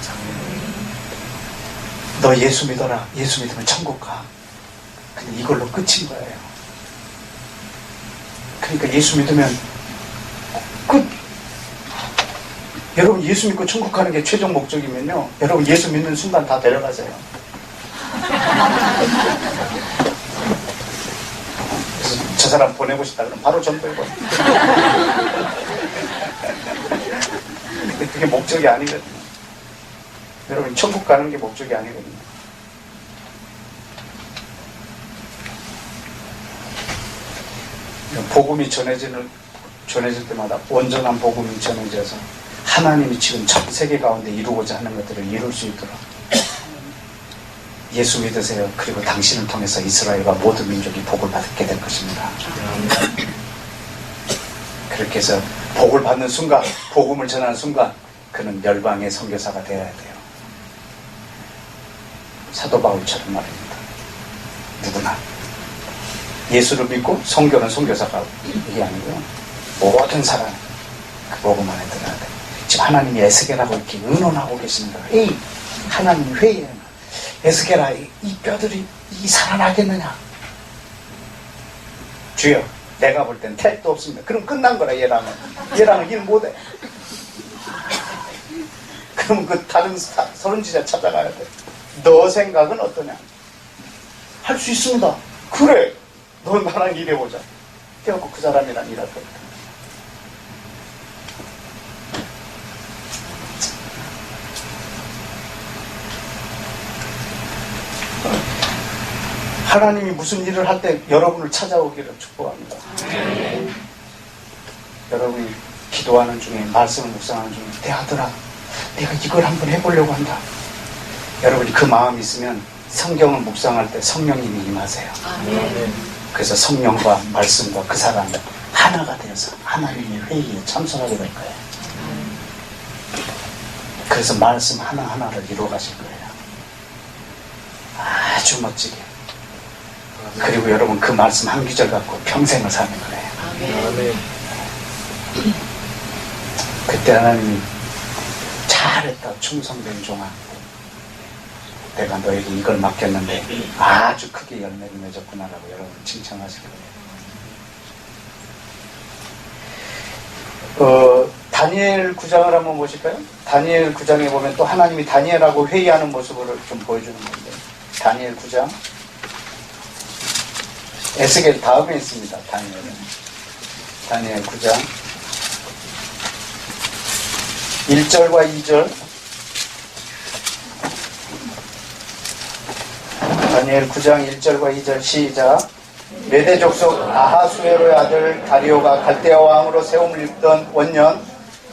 너 예수 믿어라. 예수 믿으면 천국 가. 근데 이걸로 끝인 거예요. 그러니까 예수 믿으면 끝. 여러분 예수 믿고 천국 가는 게 최종 목적이면요, 여러분 예수 믿는 순간 다 데려가세요. 그래서 저 사람 보내고 싶다 그러면 바로 전도해버려. 근데 그게 목적이 아니거든요. 여러분 천국 가는 게 목적이 아니거든요. 복음이 전해질 때마다 온전한 복음이 전해져서 하나님이 지금 전 세계 가운데 이루고자 하는 것들을 이룰 수 있도록 예수 믿으세요. 그리고 당신을 통해서 이스라엘과 모든 민족이 복을 받게 될 것입니다. 그렇게 해서 복을 받는 순간, 복음을 전하는 순간 그는 열방의 선교사가 되어야 돼요. 사도 바울처럼 말입니다. 누구나 예수를 믿고 선교는 선교사가 이게 아니고요, 모든 사람 그 복음 안에 들어야 돼요. 지금 하나님이 에스겔하고 이렇게 의논하고 계십니다. 에이, 하나님 회의해. 에스겔아, 이 뼈들이 살아나겠느냐? 주여, 내가 볼 땐 택도 없습니다. 그럼 끝난 거라. 얘랑은 일 못해. 그럼 그 다른 선지자 찾아가야 돼. 너 생각은 어떠냐? 할 수 있습니다. 그래, 너 나랑 일해보자. 그래갖고 그 사람이랑 일할 겁니다. 하나님이 무슨 일을 할 때 여러분을 찾아오기를 축복합니다. 여러분이 기도하는 중에, 말씀을 묵상하는 중에, 내 아들아, 내가 이걸 한번 해보려고 한다. 여러분이 그 마음이 있으면 성경을 묵상할 때 성령님이 임하세요. 그래서 성령과 말씀과 그 사람이 하나가 되어서 하나님의 회의에 참석하게 될 거예요. 그래서 말씀 하나하나를 이루어 가실 거예요. 아주 멋지게. 그리고 여러분 그 말씀 한 귀절 갖고 평생을 사는 거예요. 아멘. 그때 하나님이 잘했다, 충성된 종아. 내가 너에게 이걸 맡겼는데 아주 크게 열매를 맺었구나라고 여러분 칭찬하실 거예요. 다니엘 9장을 한번 보실까요? 다니엘 9장에 보면 또 하나님이 다니엘하고 회의하는 모습을 좀 보여주는 건데, 다니엘 9장, 에스겔 다음에 있습니다. 다니엘 9장 1절과 2절. 다니엘 9장 1절과 2절 시작. 메대 족속 아하수에로의 아들 다리오가 갈대아 왕으로 세움을 입던 원년,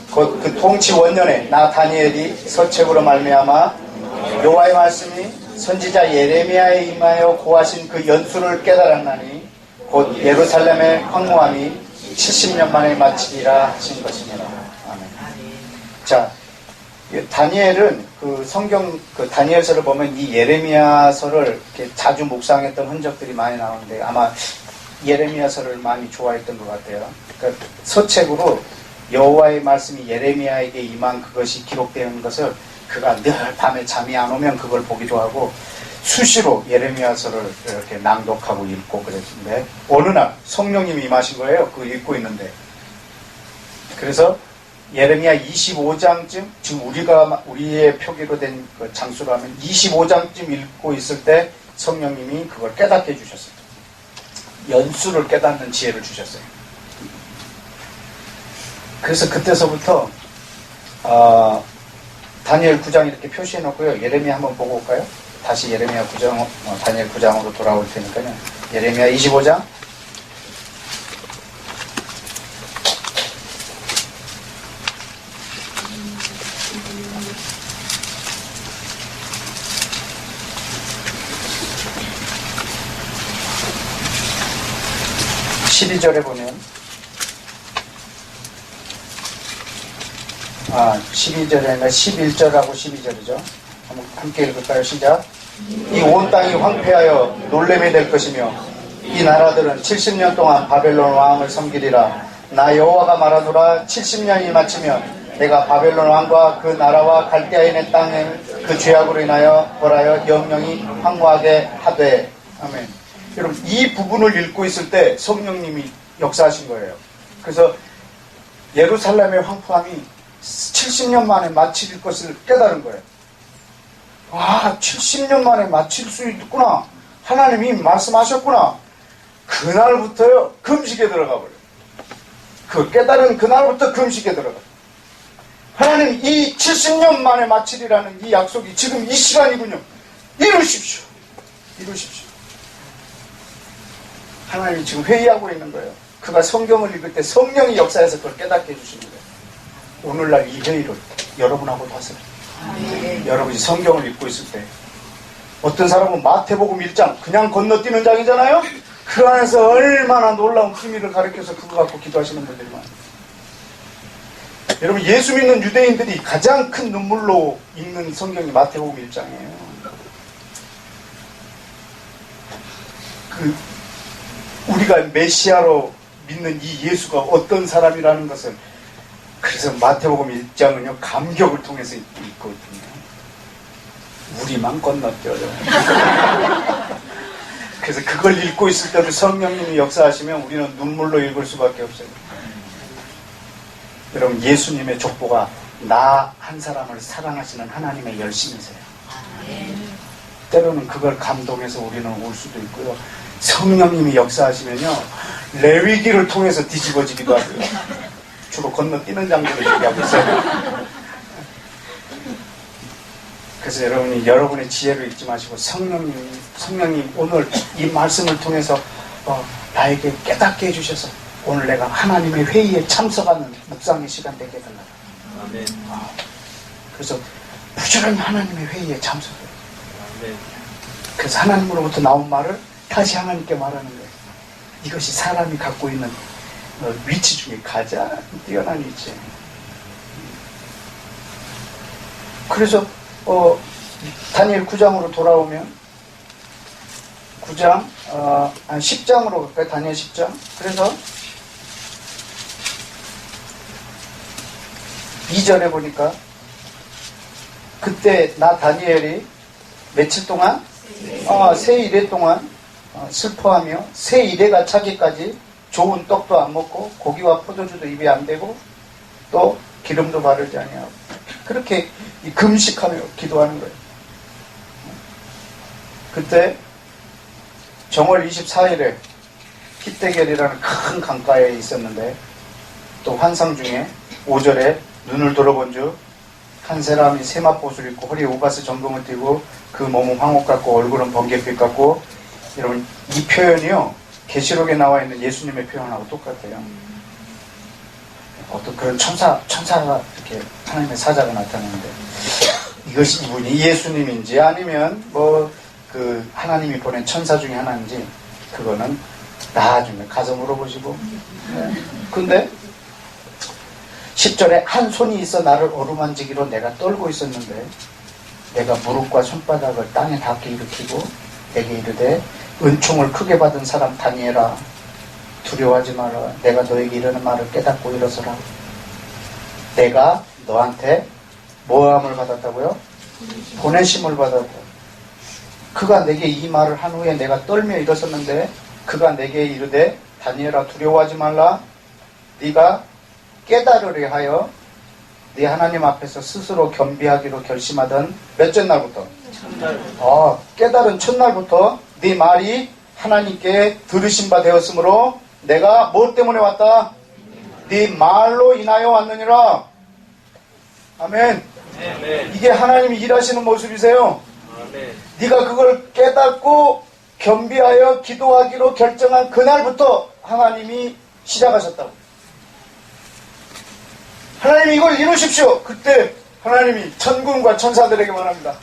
곧 그 통치 원년에 나 다니엘이 서책으로 말미암아 여호와의 말씀이 선지자 예레미야에 임하여 고하신 그 연수를 깨달았나니 곧 예루살렘의 황무함이 70년 만에 마치리라 하신 것이니라. 아멘. 자, 다니엘은 그 성경 그 다니엘서를 보면 이 예레미야서를 이렇게 자주 묵상했던 흔적들이 많이 나오는데 아마 예레미야서를 많이 좋아했던 것 같아요. 그러니까 서책으로 여호와의 말씀이 예레미야에게 임한 그것이 기록되는 것을 그가 늘 밤에 잠이 안 오면 그걸 보기도 하고 수시로 예레미야서를 이렇게 낭독하고 읽고 그랬는데 어느 날 성령님이 임하신 거예요. 그거 읽고 있는데. 그래서 예레미야 25장쯤, 지금 우리의 표기로 된 그 장수로 하면 25장쯤 읽고 있을 때 성령님이 그걸 깨닫게 해주셨어요. 연수를 깨닫는 지혜를 주셨어요. 그래서 그때서부터 다니엘 9장 이렇게 표시해 놓고요. 예레미야 한번 보고 올까요? 다시 예레미야 9장, 다니엘 9장으로 돌아올 테니까요. 예레미야 25장. (12) 절에 보면 12절에 아니라 11절하고 12절이죠. 한번 함께 읽을까요? 시작. 이 온 땅이 황폐하여 놀림이 될 것이며 이 나라들은 70년 동안 바벨론 왕을 섬기리라. 나 여호와가 말하노라. 70년이 마치면 내가 바벨론 왕과 그 나라와 갈대아인의 땅을 그 죄악으로 인하여 벌하여 영영이 황무하게 하되. 아멘. 여러분 이 부분을 읽고 있을 때 성령님이 역사하신 거예요. 그래서 예루살렘의 황폐함이 70년 만에 마칠 것을 깨달은 거예요. 아, 70년 만에 마칠 수 있구나. 하나님이 말씀하셨구나. 그날부터요, 금식에 들어가 버려요. 그 깨달은 그날부터 금식에 들어가. 하나님 이 70년 만에 마치리라는 이 약속이 지금 이 시간이군요. 이루십시오. 이루십시오. 하나님이 지금 회의하고 있는 거예요. 그가 성경을 읽을 때 성령이 역사해서 그걸 깨닫게 해주시는 거예요. 오늘날 이 회의를 여러분하고도 하세요. 여러분이 성경을 읽고 있을 때 어떤 사람은 마태복음 1장 그냥 건너뛰는 장이잖아요. 그 안에서 얼마나 놀라운 비밀을 가르쳐서 그거 갖고 기도하시는 분들이 많아요. 여러분, 예수 믿는 유대인들이 가장 큰 눈물로 읽는 성경이 마태복음 1장이에요. 우리가 메시아로 믿는 이 예수가 어떤 사람이라는 것을, 그래서 마태복음 1장은요 감격을 통해서 읽거든요. 우리만 건너뛰어요. 그래서 그걸 읽고 있을 때도 성령님이 역사하시면 우리는 눈물로 읽을 수밖에 없어요. 여러분, 예수님의 족보가 나 한 사람을 사랑하시는 하나님의 열심이세요. 때로는 그걸 감동해서 우리는 울 수도 있고요. 성령님이 역사하시면요 레위기를 통해서 뒤집어지기도 하고요. 주로 건너뛰는 장면을 얘기하고 있어요. 그래서 여러분이 여러분의 지혜로 읽지 마시고 성령님 오늘 이 말씀을 통해서 나에게 깨닫게 해주셔서 오늘 내가 하나님의 회의에 참석하는 묵상의 시간 되게 해달라. 아멘. 그래서 부지런히 하나님의 회의에 참석해요. 아멘. 그래서 하나님으로부터 나온 말을 다시 하나님께 말하는 거예요. 이것이 사람이 갖고 있는 위치 중에 가장 뛰어난 위치예요. 그래서 다니엘 9장으로 돌아오면 9장 10장으로 갈까요? 다니엘 10장. 그래서 2절에 보니까 그때 나 다니엘이 며칠 동안 새 이래 동안 슬퍼하며 새 이래가 차기까지 좋은 떡도 안 먹고 고기와 포도주도 입에 안 대고 또 기름도 바르지 아니하고 그렇게 금식하며 기도하는 거예요. 그때 정월 24일에 힛대겔이라는 큰 강가에 있었는데 또 환상 중에 5절에 눈을 돌아본 즉 한 사람이 세마포옷을 입고 허리에 우바스 전금을 띠고 그 몸은 황옥 같고 얼굴은 번갯빛 같고, 여러분 이 표현이요 계시록에 나와 있는 예수님의 표현하고 똑같아요. 어떤 그런 천사가 이렇게 하나님의 사자가 나타나는데 이것이 이분이 예수님인지 아니면 그 하나님이 보낸 천사 중에 하나인지 그거는 나중에 가서 물어보시고. 근데 10절에 한 손이 있어 나를 어루만지기로 내가 떨고 있었는데 내가 무릎과 손바닥을 땅에 닿게 일으키고 내게 이르되 은총을 크게 받은 사람 다니엘아 두려워하지 마라. 내가 너에게 이르는 말을 깨닫고 일어서라. 내가 너한테 모함을 받았다고요? 보내심을 받았고. 그가 내게 이 말을 한 후에 내가 떨며 일어섰는데 그가 내게 이르되 다니엘아 두려워하지 말라. 네가 깨달으려 하여 네 하나님 앞에서 스스로 겸비하기로 결심하던 몇째 날부터? 깨달은 첫날부터 네 말이 하나님께 들으신 바 되었으므로 내가 무엇 때문에 왔다? 네 말로 인하여 왔느니라. 아멘. 이게 하나님이 일하시는 모습이세요. 네가 그걸 깨닫고 겸비하여 기도하기로 결정한 그날부터 하나님이 시작하셨다고. 하나님이 이걸 이루십시오. 그때 하나님이 천군과 천사들에게 말합니다.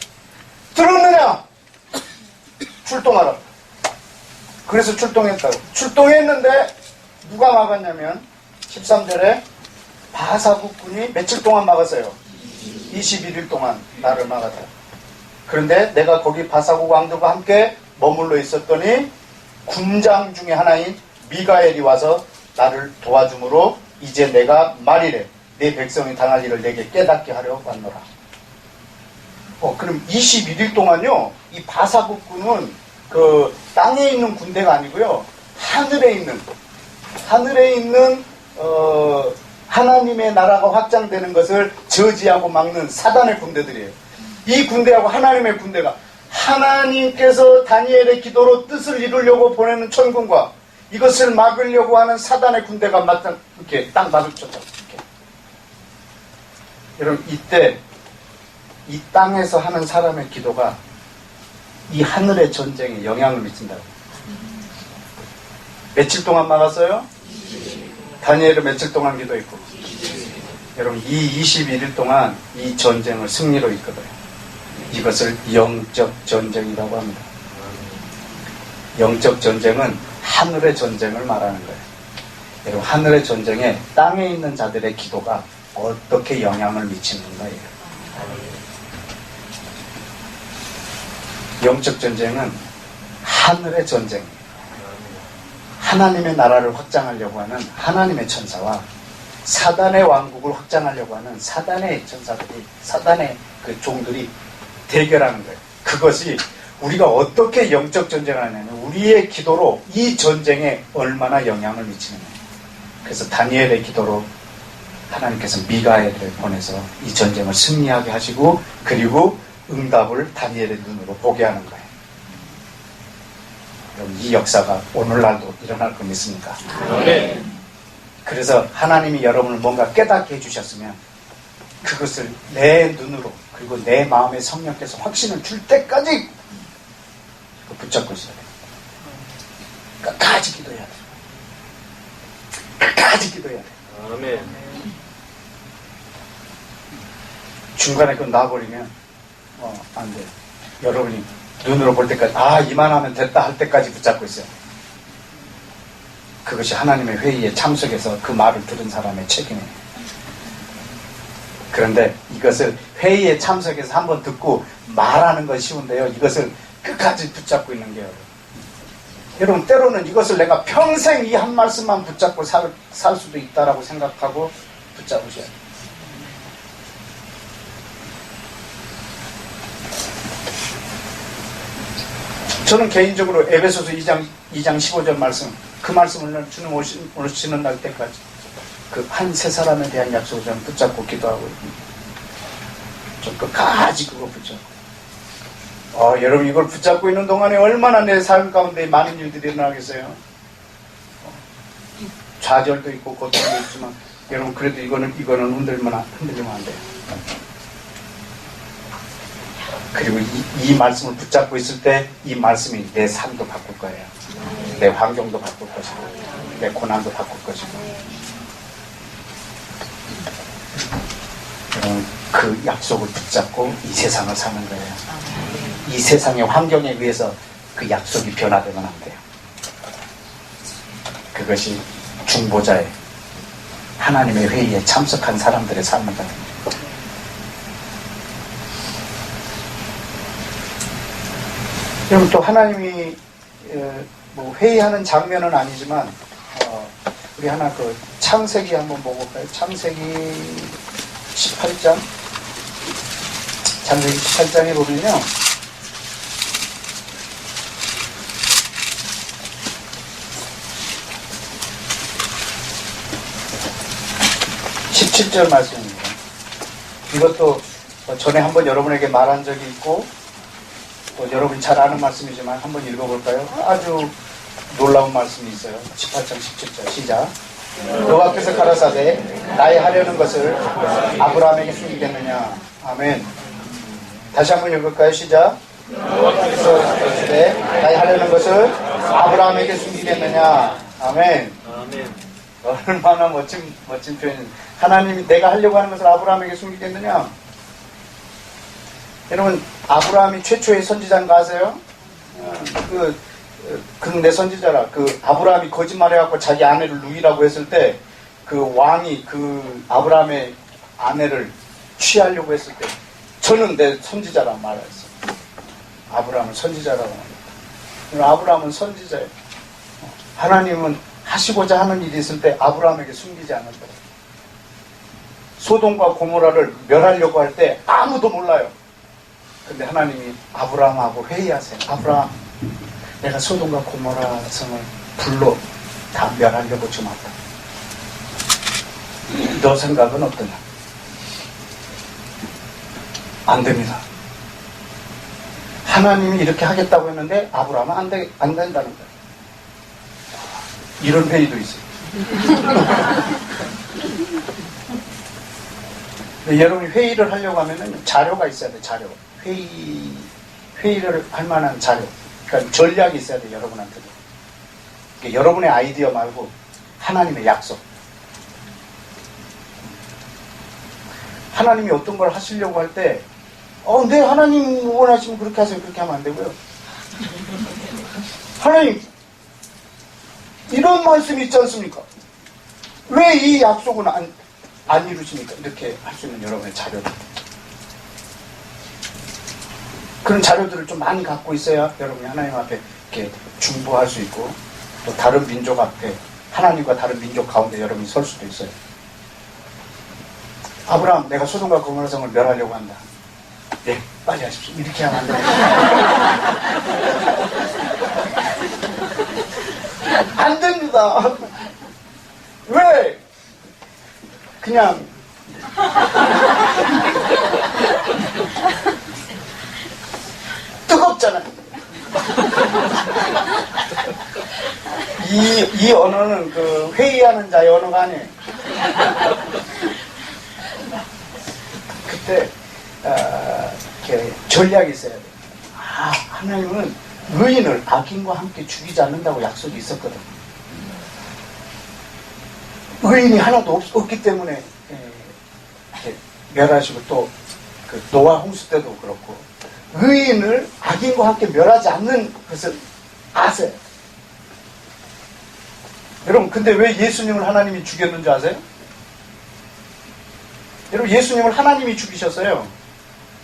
들었느냐? 출동하라. 그래서 출동했다고. 출동했는데 누가 막았냐면 13절에 바사국군이 며칠 동안 막았어요. 21일 동안 나를 막았다. 그런데 내가 거기 바사국 왕들과 함께 머물러 있었더니 군장 중에 하나인 미가엘이 와서 나를 도와주므로 이제 내가 말이래. 내 백성이 당할 일을 내게 깨닫게 하려 왔노라. 그럼 21일 동안요, 이 바사국군은 그 땅에 있는 군대가 아니고요, 하늘에 있는 하늘에 있는 하나님의 나라가 확장되는 것을 저지하고 막는 사단의 군대들이에요. 이 군대하고 하나님의 군대가 하나님께서 다니엘의 기도로 뜻을 이루려고 보내는 천군과 이것을 막으려고 하는 사단의 군대가 맞짱 이렇게 딱 마주쳤다. 이렇게. 여러분 이때 이 땅에서 하는 사람의 기도가 이 하늘의 전쟁에 영향을 미친다고. 며칠 동안 막았어요? 다니엘은 며칠 동안 기도했고. 여러분 이 21일 동안 이 전쟁을 승리로 이끌어요. 이것을 영적 전쟁이라고 합니다. 영적 전쟁은 하늘의 전쟁을 말하는 거예요. 여러분 하늘의 전쟁에 땅에 있는 자들의 기도가 어떻게 영향을 미치는가예요. 영적 전쟁은 하늘의 전쟁이에요. 하나님의 나라를 확장하려고 하는 하나님의 천사와 사단의 왕국을 확장하려고 하는 사단의 천사들이, 사단의 그 종들이 대결하는 거예요. 그것이 우리가 어떻게 영적 전쟁을 하냐면 우리의 기도로 이 전쟁에 얼마나 영향을 미치느냐. 그래서 다니엘의 기도로 하나님께서 미가엘을 보내서 이 전쟁을 승리하게 하시고 그리고 응답을 다니엘의 눈으로 보게 하는 거예요. 그럼 이 역사가 오늘날도 일어날 거 믿습니까? 네. 그래서 하나님이 여러분을 뭔가 깨닫게 해주셨으면 그것을 내 눈으로 그리고 내 마음의 성령께서 확신을 줄 때까지 붙잡고 있어야 돼요. 끝까지 기도해야 돼요. 끝까지 기도해야 돼요. 아멘. 중간에 그거 놔버리면 안 돼요. 여러분이 눈으로 볼 때까지 이만하면 됐다 할 때까지 붙잡고 있어요. 그것이 하나님의 회의에 참석해서 그 말을 들은 사람의 책임이에요. 그런데 이것을 회의에 참석해서 한번 듣고 말하는 건 쉬운데요. 이것을 끝까지 붙잡고 있는 게요. 여러분 때로는 이것을 내가 평생 이 한 말씀만 붙잡고 살 수도 있다라고 생각하고 붙잡으셔야 돼요. 저는 개인적으로 에베소서 2장 15절 말씀, 그 말씀을 주님 오시는 날 때까지 그 한 세 사람에 대한 약속을 저는 붙잡고 기도하고 있습니다. 좀 끝까지 그거 붙잡고. 여러분 이걸 붙잡고 있는 동안에 얼마나 내 삶 가운데 많은 일들이 일어나겠어요. 좌절도 있고 고통도 있지만 여러분 그래도 이거는 흔들리면 안 돼요. 그리고 이 말씀을 붙잡고 있을 때 이 말씀이 내 삶도 바꿀 거예요. 내 환경도 바꿀 것이고 내 고난도 바꿀 것이고 여러분 그 약속을 붙잡고 이 세상을 사는 거예요. 이 세상의 환경에 의해서 그 약속이 변화되면 안 돼요. 그것이 중보자의 하나님의 회의에 참석한 사람들의 삶이다. 여러분 또 하나님이 회의하는 장면은 아니지만 우리 하나 그 창세기 한번 보고 볼까요? 창세기 18장 창세기 18장에 보면요 17절 말씀입니다. 이것도 전에 한번 여러분에게 말한 적이 있고 여러분이 잘 아는 말씀이지만 한번 읽어볼까요? 아주 놀라운 말씀이 있어요. 18장 17절 시작. 여호와께서 가라사대 나의 하려는 것을 아브라함에게 숨기겠느냐. 아멘. 다시 한번 읽을까요? 시작. 여호와께서 가라사대 나의 하려는 것을 아브라함에게 숨기겠느냐. 아멘. 아멘. 얼마나 멋진 표현이. 하나님이 내가 하려고 하는 것을 아브라함에게 숨기겠느냐. 여러분 아브라함이 최초의 선지자인가 아세요? 내 선지자라. 아브라함이 거짓말해갖고 자기 아내를 누이라고 했을 때 그 왕이 그 아브라함의 아내를 취하려고 했을 때 저는 내 선지자라고 말했어. 아브라함은 선지자라고 말했다. 아브라함은 선지자예요. 하나님은 하시고자 하는 일이 있을 때 아브라함에게 숨기지 않는다. 소돔과 고모라를 멸하려고 할 때 아무도 몰라요. 근데 하나님이 아브라함하고 회의하세요. 아브라함, 내가 소돔과 고모라 성을 불로 다 멸하려고 지금 왔다. 너 생각은 어떠냐? 안 됩니다. 하나님이 이렇게 하겠다고 했는데 아브라함은 안 된다는 거예요. 이런 회의도 있어요. 여러분이 회의를 하려고 하면은 자료가 있어야 돼, 자료. 회의를 할 만한 자료. 그러니까 전략이 있어야 돼, 여러분한테도. 그러니까 여러분의 아이디어 말고 하나님의 약속. 하나님이 어떤 걸 하시려고 할 때, 네, 하나님 원하시면 그렇게 하세요. 그렇게 하면 안 되고요. 하나님, 이런 말씀이 있지 않습니까? 왜 이 약속은 안 이루십니까? 이렇게 할 수 있는 여러분의 자료들. 그런 자료들을 좀 많이 갖고 있어야 여러분이 하나님 앞에 이렇게 중보할 수 있고, 또 다른 민족 앞에, 하나님과 다른 민족 가운데 여러분이 설 수도 있어요. 아브라함, 내가 소돔과 고모라 성을 멸하려고 한다. 네, 빨리 하십시오. 이렇게 하면 안 됩니다. 안 됩니다. 왜? 그냥 뜨겁잖아요. 이 언어는 그 회의하는 자의 언어가 아니에요. 그때 이렇게 전략이 있어야 돼요. 하나님은 의인을 악인과 함께 죽이지 않는다고 약속이 있었거든. 의인이 하나도 없기 때문에 멸하시고, 또 그 노아 홍수 때도 그렇고 의인을 악인과 함께 멸하지 않는 것을 아세요. 여러분, 근데 왜 예수님을 하나님이 죽였는지 아세요? 여러분, 예수님을 하나님이 죽이셨어요.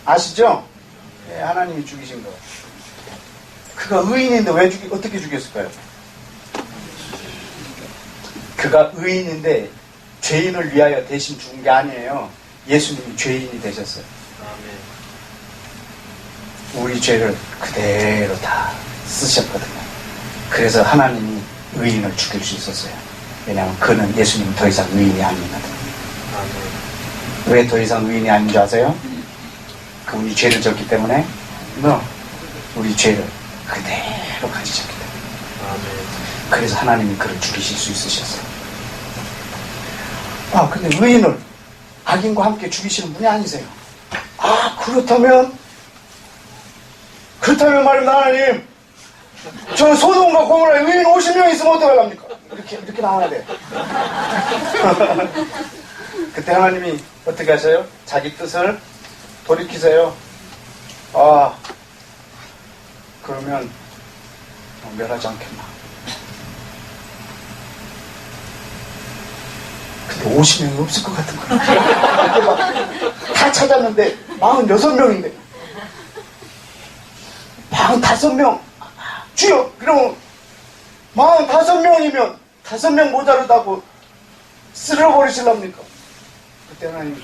아시죠? 네, 하나님이 죽이신 거. 그가 의인인데 왜 어떻게 죽였을까요? 그가 의인인데 죄인을 위하여 대신 죽은 게 아니에요. 예수님이 죄인이 되셨어요. 우리 죄를 그대로 다 쓰셨거든요. 그래서 하나님이 의인을 죽일 수 있었어요. 왜냐하면 그는, 예수님은 더 이상 의인이 아니거든요. 왜 더 이상 의인이 아닌 줄 아세요? 그분이 죄를 졌기 때문에, 우리 죄를 그대로 가지셨기 때문에. 그래서 하나님이 그를 죽이실 수 있으셨어요. 근데 의인을 악인과 함께 죽이시는 분이 아니세요. 그렇다면 말입니다. 하나님, 저 소돔과 고모라에 의인 50명 있으면 어떡합니까? 이렇게 나와야 돼. 그때 하나님이 어떻게 하셔요? 자기 뜻을 돌이키세요. 그러면 멸하지 않겠나. 근데 50명이 없을 것 같은 거예요. 다 찾았는데 46명인데 45명. 주여, 그럼 45명이면 5명 모자르다고 쓸어버리실랍니까? 그때 하나님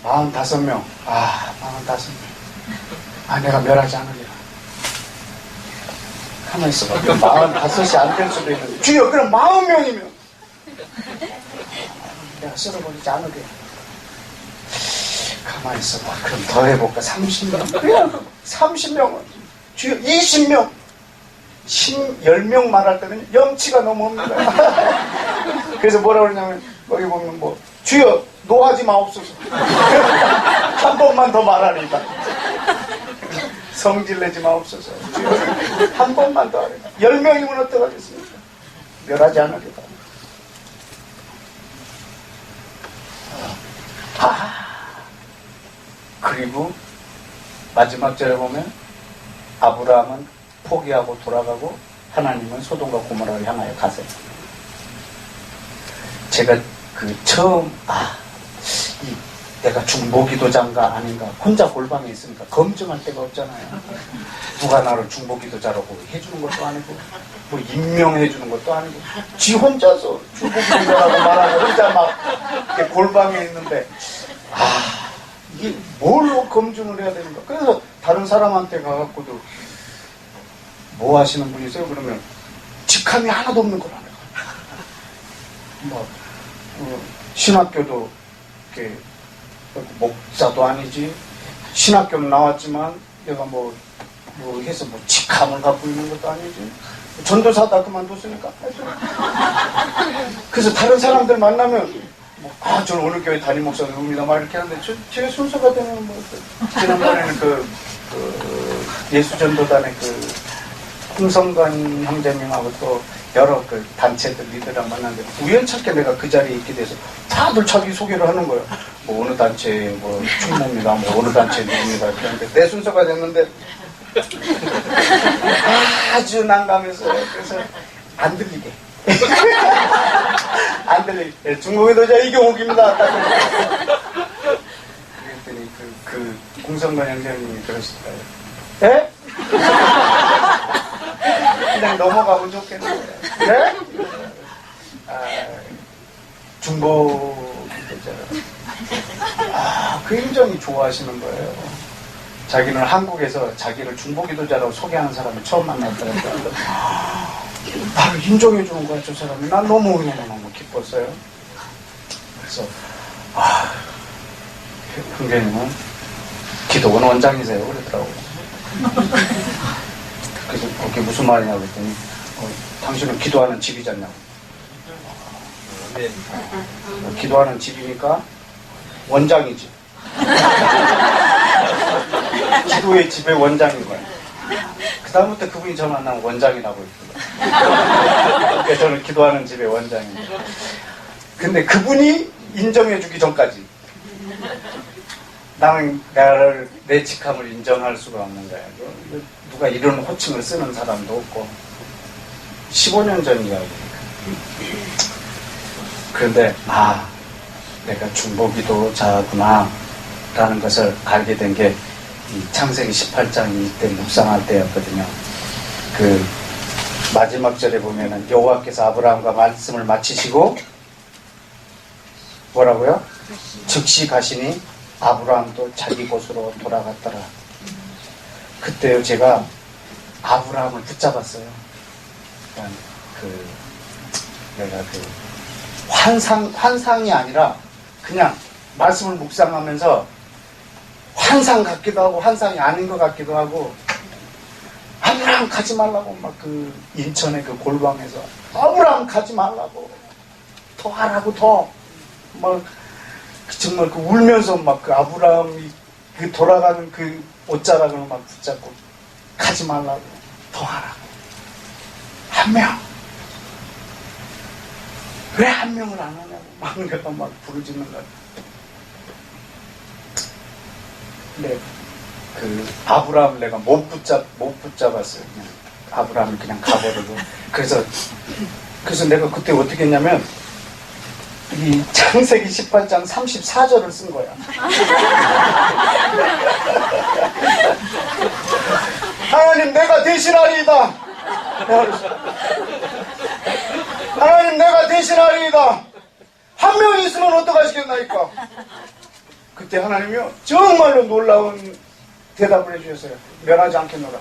45명. 45명. 내가 멸하지 않으리라. 가만히 있어봐. 45이 안 될 수도 있는데, 주여, 그럼 40명이면 내가 쓸어버리지 않으리라. 가만히 있어봐. 그럼 더 해볼까? 30명. 그냥 30명은. 주여, 20명. 10명 말할 때는 염치가 너무 없는 거야. 그래서 뭐라 그러냐면, 거기 보면 주여, 노하지 마옵소서. 한 번만 더 말하리다. 성질내지 마옵소서. 주여, 한 번만 더 하리다. 10명이면 어떡하겠습니까? 멸하지 않으리다. 그리고 마지막 절에 보면 아브라함은 포기하고 돌아가고 하나님은 소돔과 고모라를 향하여 가세요. 제가 처음 내가 중보기도자인가 아닌가, 혼자 골방에 있으니까 검증할 데가 없잖아요. 누가 나를 중보기도자라고 해주는 것도 아니고 임명해주는 것도 아니고 지 혼자서 중보기도자라고 말하고 혼자 막 이렇게 골방에 있는데 이게 뭘로 검증을 해야 되는가. 그래서 다른 사람한테 가갖고도 뭐 하시는 분이세요? 그러면 직함이 하나도 없는 거라며. 뭐 신학교도 이렇게 목사도 아니지, 신학교는 나왔지만 내가 뭐 해서 뭐 직함을 갖고 있는 것도 아니지, 전도사다 그만뒀으니까. 그래서 다른 사람들 만나면 저는 어느 교회 담임 목사입니다 막 이렇게 하는데, 제가 순서가 되면 지난번에는 그 예수전도단의 홍성관 형제님하고 또 여러 그 단체들 리더랑 만났는데, 우연찮게 내가 그 자리에 있게 돼서 다들 자기 소개를 하는 거예요. 뭐 어느 단체 뭐 충무입니다, 뭐 어느 단체 누구입니다. 그런데 내 순서가 됐는데 아주 난감했어요. 그래서 안 들리게. 안 들리게. 중국의 도자 이경욱입니다. 그랬더니 그 공성관 형제님이 그러시더라고요. 예? 그냥 넘어가면 좋겠는데. 네? 중보 기도자. 그 인정이 좋아하시는 거예요. 자기는 한국에서 자기를 중보 기도자라고 소개하는 사람을 처음 만났다니까. 나를 인정해주는 거야, 저 사람이. 난 너무 기뻤어요. 그래서, 형제님은 기도원 원장이세요. 그러더라고요. 그래서 그게 무슨 말이냐고 그랬더니, 당신은 기도하는 집이잖냐고. 네. 기도하는 집이니까 원장이지. 기도의 집의 원장인 거야. 그 다음부터 그분이 저 만나면 원장이라고 했거든요. 그러니까 저는 기도하는 집의 원장입니다. 근데 그분이 인정해주기 전까지 나는 내 직함을 인정할 수가 없는 거야. 누가 이런 호칭을 쓰는 사람도 없고. 15년 전 이야기니까. 그런데 내가 중보기도자구나 라는 것을 알게 된 게 창세기 18장이 이때 묵상할 때였거든요. 그 마지막 절에 보면은 여호와께서 아브라함과 말씀을 마치시고 뭐라고요? 즉시 가시니 아브라함도 자기 곳으로 돌아갔더라. 그때요 제가 아브라함을 붙잡았어요. 그러니까 내가 환상이 아니라 그냥 말씀을 묵상하면서 환상 같기도 하고 환상이 아닌 것 같기도 하고, 아브라함 가지 말라고 막 인천의 그 골방에서 아브라함 가지 말라고 더 하라고 더 막 정말 울면서 막 아브라함이 돌아가는 옷자락을 막 붙잡고 가지 말라고 더 하라고. 한 명. 왜 한 명을 안 하냐고 막 내가 막 부르짖는 거야. 근데 아브라함을 내가 못 붙잡았어요. 그냥 아브라함을 그냥 가버리고. 그래서 내가 그때 어떻게 했냐면 이 창세기 18장 34절을 쓴 거야. 하나님 내가 대신하리이다. 하나님 내가 대신하리이다. 한 명이 있으면 어떡하시겠나이까. 그때 하나님이요 정말로 놀라운 대답을 해주셨어요. 멸하지 않겠노라.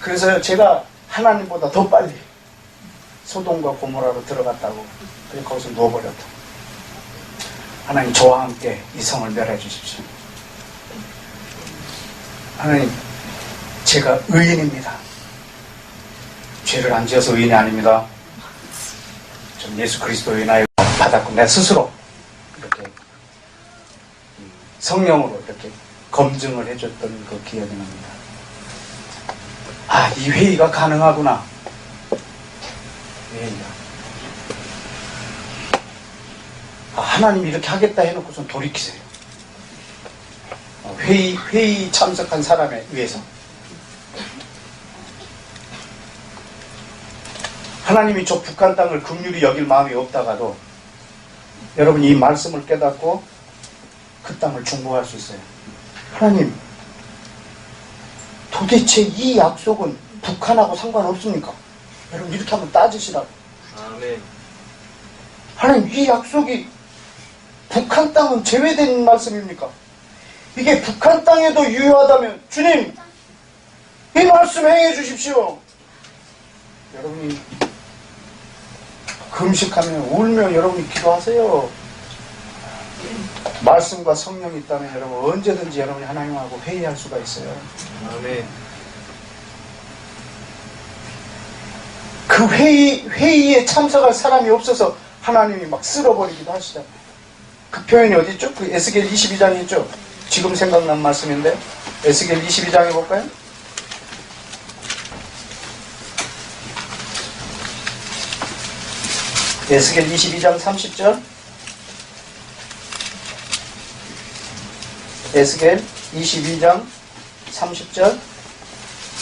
그래서 제가 하나님보다 더 빨리 소돔과 고모라로 들어갔다고. 그래서 거기서 누워버렸다. 하나님 저와 함께 이 성을 멸해 주십시오. 하나님 제가 의인입니다. 죄를 안 지어서 의인이 아닙니다. 전 예수 그리스도의 인하여 받았고 내 스스로 이렇게 성령으로 이렇게 검증을 해줬던 그 기억이 납니다. 이 회의가 가능하구나. 회의가. 하나님이 이렇게 하겠다 해놓고선 돌이키세요. 회의 참석한 사람에 의해서. 하나님이 저 북한 땅을 긍휼히 여길 마음이 없다가도 여러분 이 말씀을 깨닫고 그 땅을 중보할 수 있어요. 하나님 도대체 이 약속은 북한하고 상관없습니까? 여러분 이렇게 한번 따지시라고. 아멘. 하나님 이 약속이 북한 땅은 제외된 말씀입니까? 이게 북한 땅에도 유효하다면 주님 이 말씀 행해 주십시오. 여러분이 금식하며 울며 여러분이 기도하세요. 말씀과 성령이 있다면 여러분 언제든지 여러분이 하나님하고 회의할 수가 있어요. 아멘. 그 회의에 참석할 사람이 없어서 하나님이 막 쓸어버리기도 하시잖아요. 그 표현이 어디 있죠? 그 에스겔 22장에 있죠? 지금 생각난 말씀인데 에스겔 22장에 볼까요? 에스겔 22장 30절. 에스겔 22장 30절.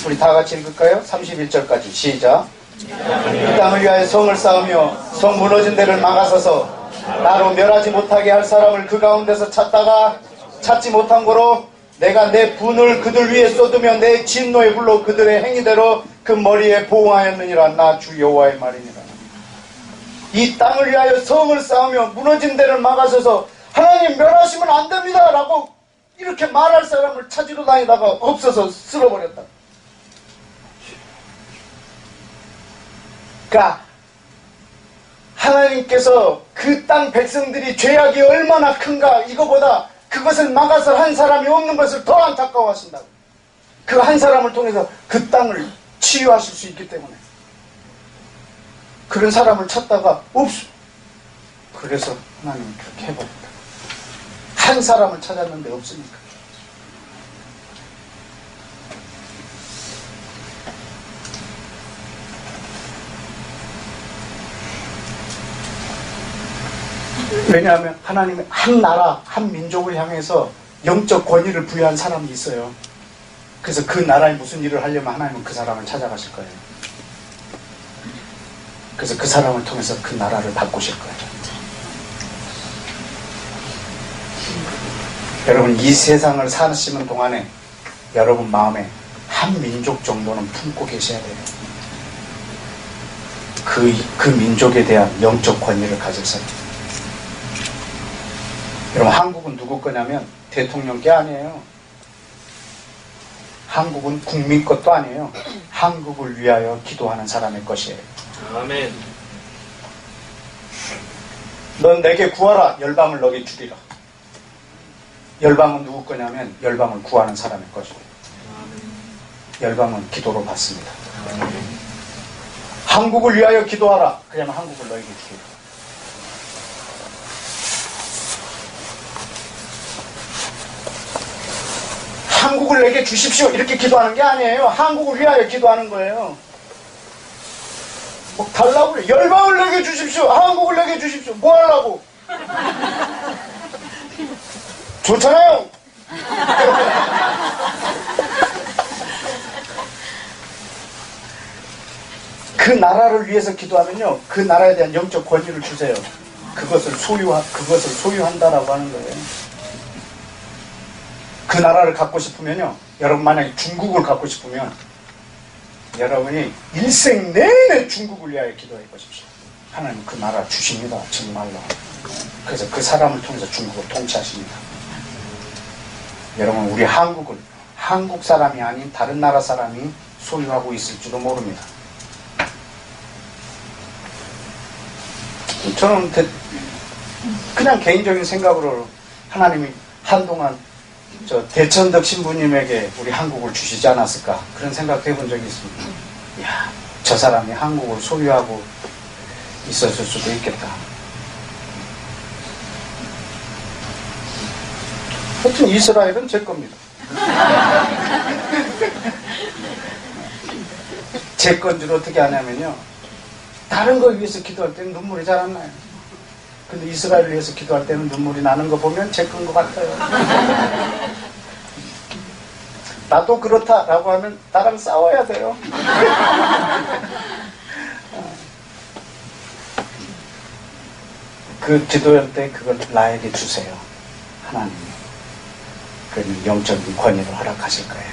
우리 다 같이 읽을까요? 31절까지 시작. 이 땅을 위하여 성을 쌓으며 성 무너진 데를 막아서서 나로 멸하지 못하게 할 사람을 그 가운데서 찾다가 찾지 못한 거로 내가 내 분을 그들 위에 쏟으며 내 진노의 불로 그들의 행위대로 그 머리에 보응하였느니라. 나 주 여호와의 말이니라. 이 땅을 위하여 성을 쌓으며 무너진 데를 막아서서 하나님 멸하시면 안 됩니다 라고 이렇게 말할 사람을 찾으러 다니다가 없어서 쓸어버렸다. 그러니까 하나님께서 그 땅 백성들이 죄악이 얼마나 큰가 이거보다 그것을 막아서 한 사람이 없는 것을 더 안타까워하신다고. 그 한 사람을 통해서 그 땅을 치유하실 수 있기 때문에 그런 사람을 찾다가 없어. 그래서 하나님이 그렇게 해버린다. 한 사람을 찾았는데 없으니까. 왜냐하면 하나님은 한 나라, 한 민족을 향해서 영적 권위를 부여한 사람이 있어요. 그래서 그 나라에 무슨 일을 하려면 하나님은 그 사람을 찾아가실 거예요. 그래서 그 사람을 통해서 그 나라를 바꾸실 거예요. 여러분 이 세상을 사시는 동안에 여러분 마음에 한 민족 정도는 품고 계셔야 돼요. 그 민족에 대한 영적 권위를 가져서. 여러분 한국은 누구 거냐면 대통령 게 아니에요. 한국은 국민 것도 아니에요. 한국을 위하여 기도하는 사람의 것이에요. 아멘. 넌 내게 구하라. 열방을 너게 주리라. 열방은 누구 거냐면 열방을 구하는 사람의 것이에요. 열방은 기도로 받습니다. 한국을 위하여 기도하라. 그러면 한국을 너에게 주리라. 한국을 내게 주십시오. 이렇게 기도하는 게 아니에요. 한국을 위하여 기도하는 거예요. 뭐 달라고 그래. 열방을 내게 주십시오. 한국을 내게 주십시오. 뭐 하려고? 좋잖아요. 그 나라를 위해서 기도하면요, 그 나라에 대한 영적 권위를 주세요. 그것을 소유한다라고 하는 거예요. 그 나라를 갖고 싶으면요, 여러분 만약에 중국을 갖고 싶으면 여러분이 일생 내내 중국을 위하여 기도해 보십시오. 하나님 그 나라 주십니다. 정말로. 그래서 그 사람을 통해서 중국을 통치하십니다. 여러분 우리 한국을 한국 사람이 아닌 다른 나라 사람이 소유하고 있을지도 모릅니다. 저는 그냥 개인적인 생각으로 하나님이 한동안 저 대천덕 신부님에게 우리 한국을 주시지 않았을까 그런 생각 해본 적이 있습니다. 이야, 저 사람이 한국을 소유하고 있었을 수도 있겠다. 하여튼 이스라엘은 제 겁니다. 제 건 줄 어떻게 하냐면요, 다른 걸 위해서 기도할 때는 눈물이 잘 안 나요. 근데 이스라엘을 위해서 기도할 때는 눈물이 나는 거 보면 제 건 것 같아요. 나도 그렇다라고 하면 나랑 싸워야 돼요. 그 기도할 때 그걸 나에게 주세요. 하나님이. 그러면 영적인 권위를 허락하실 거예요.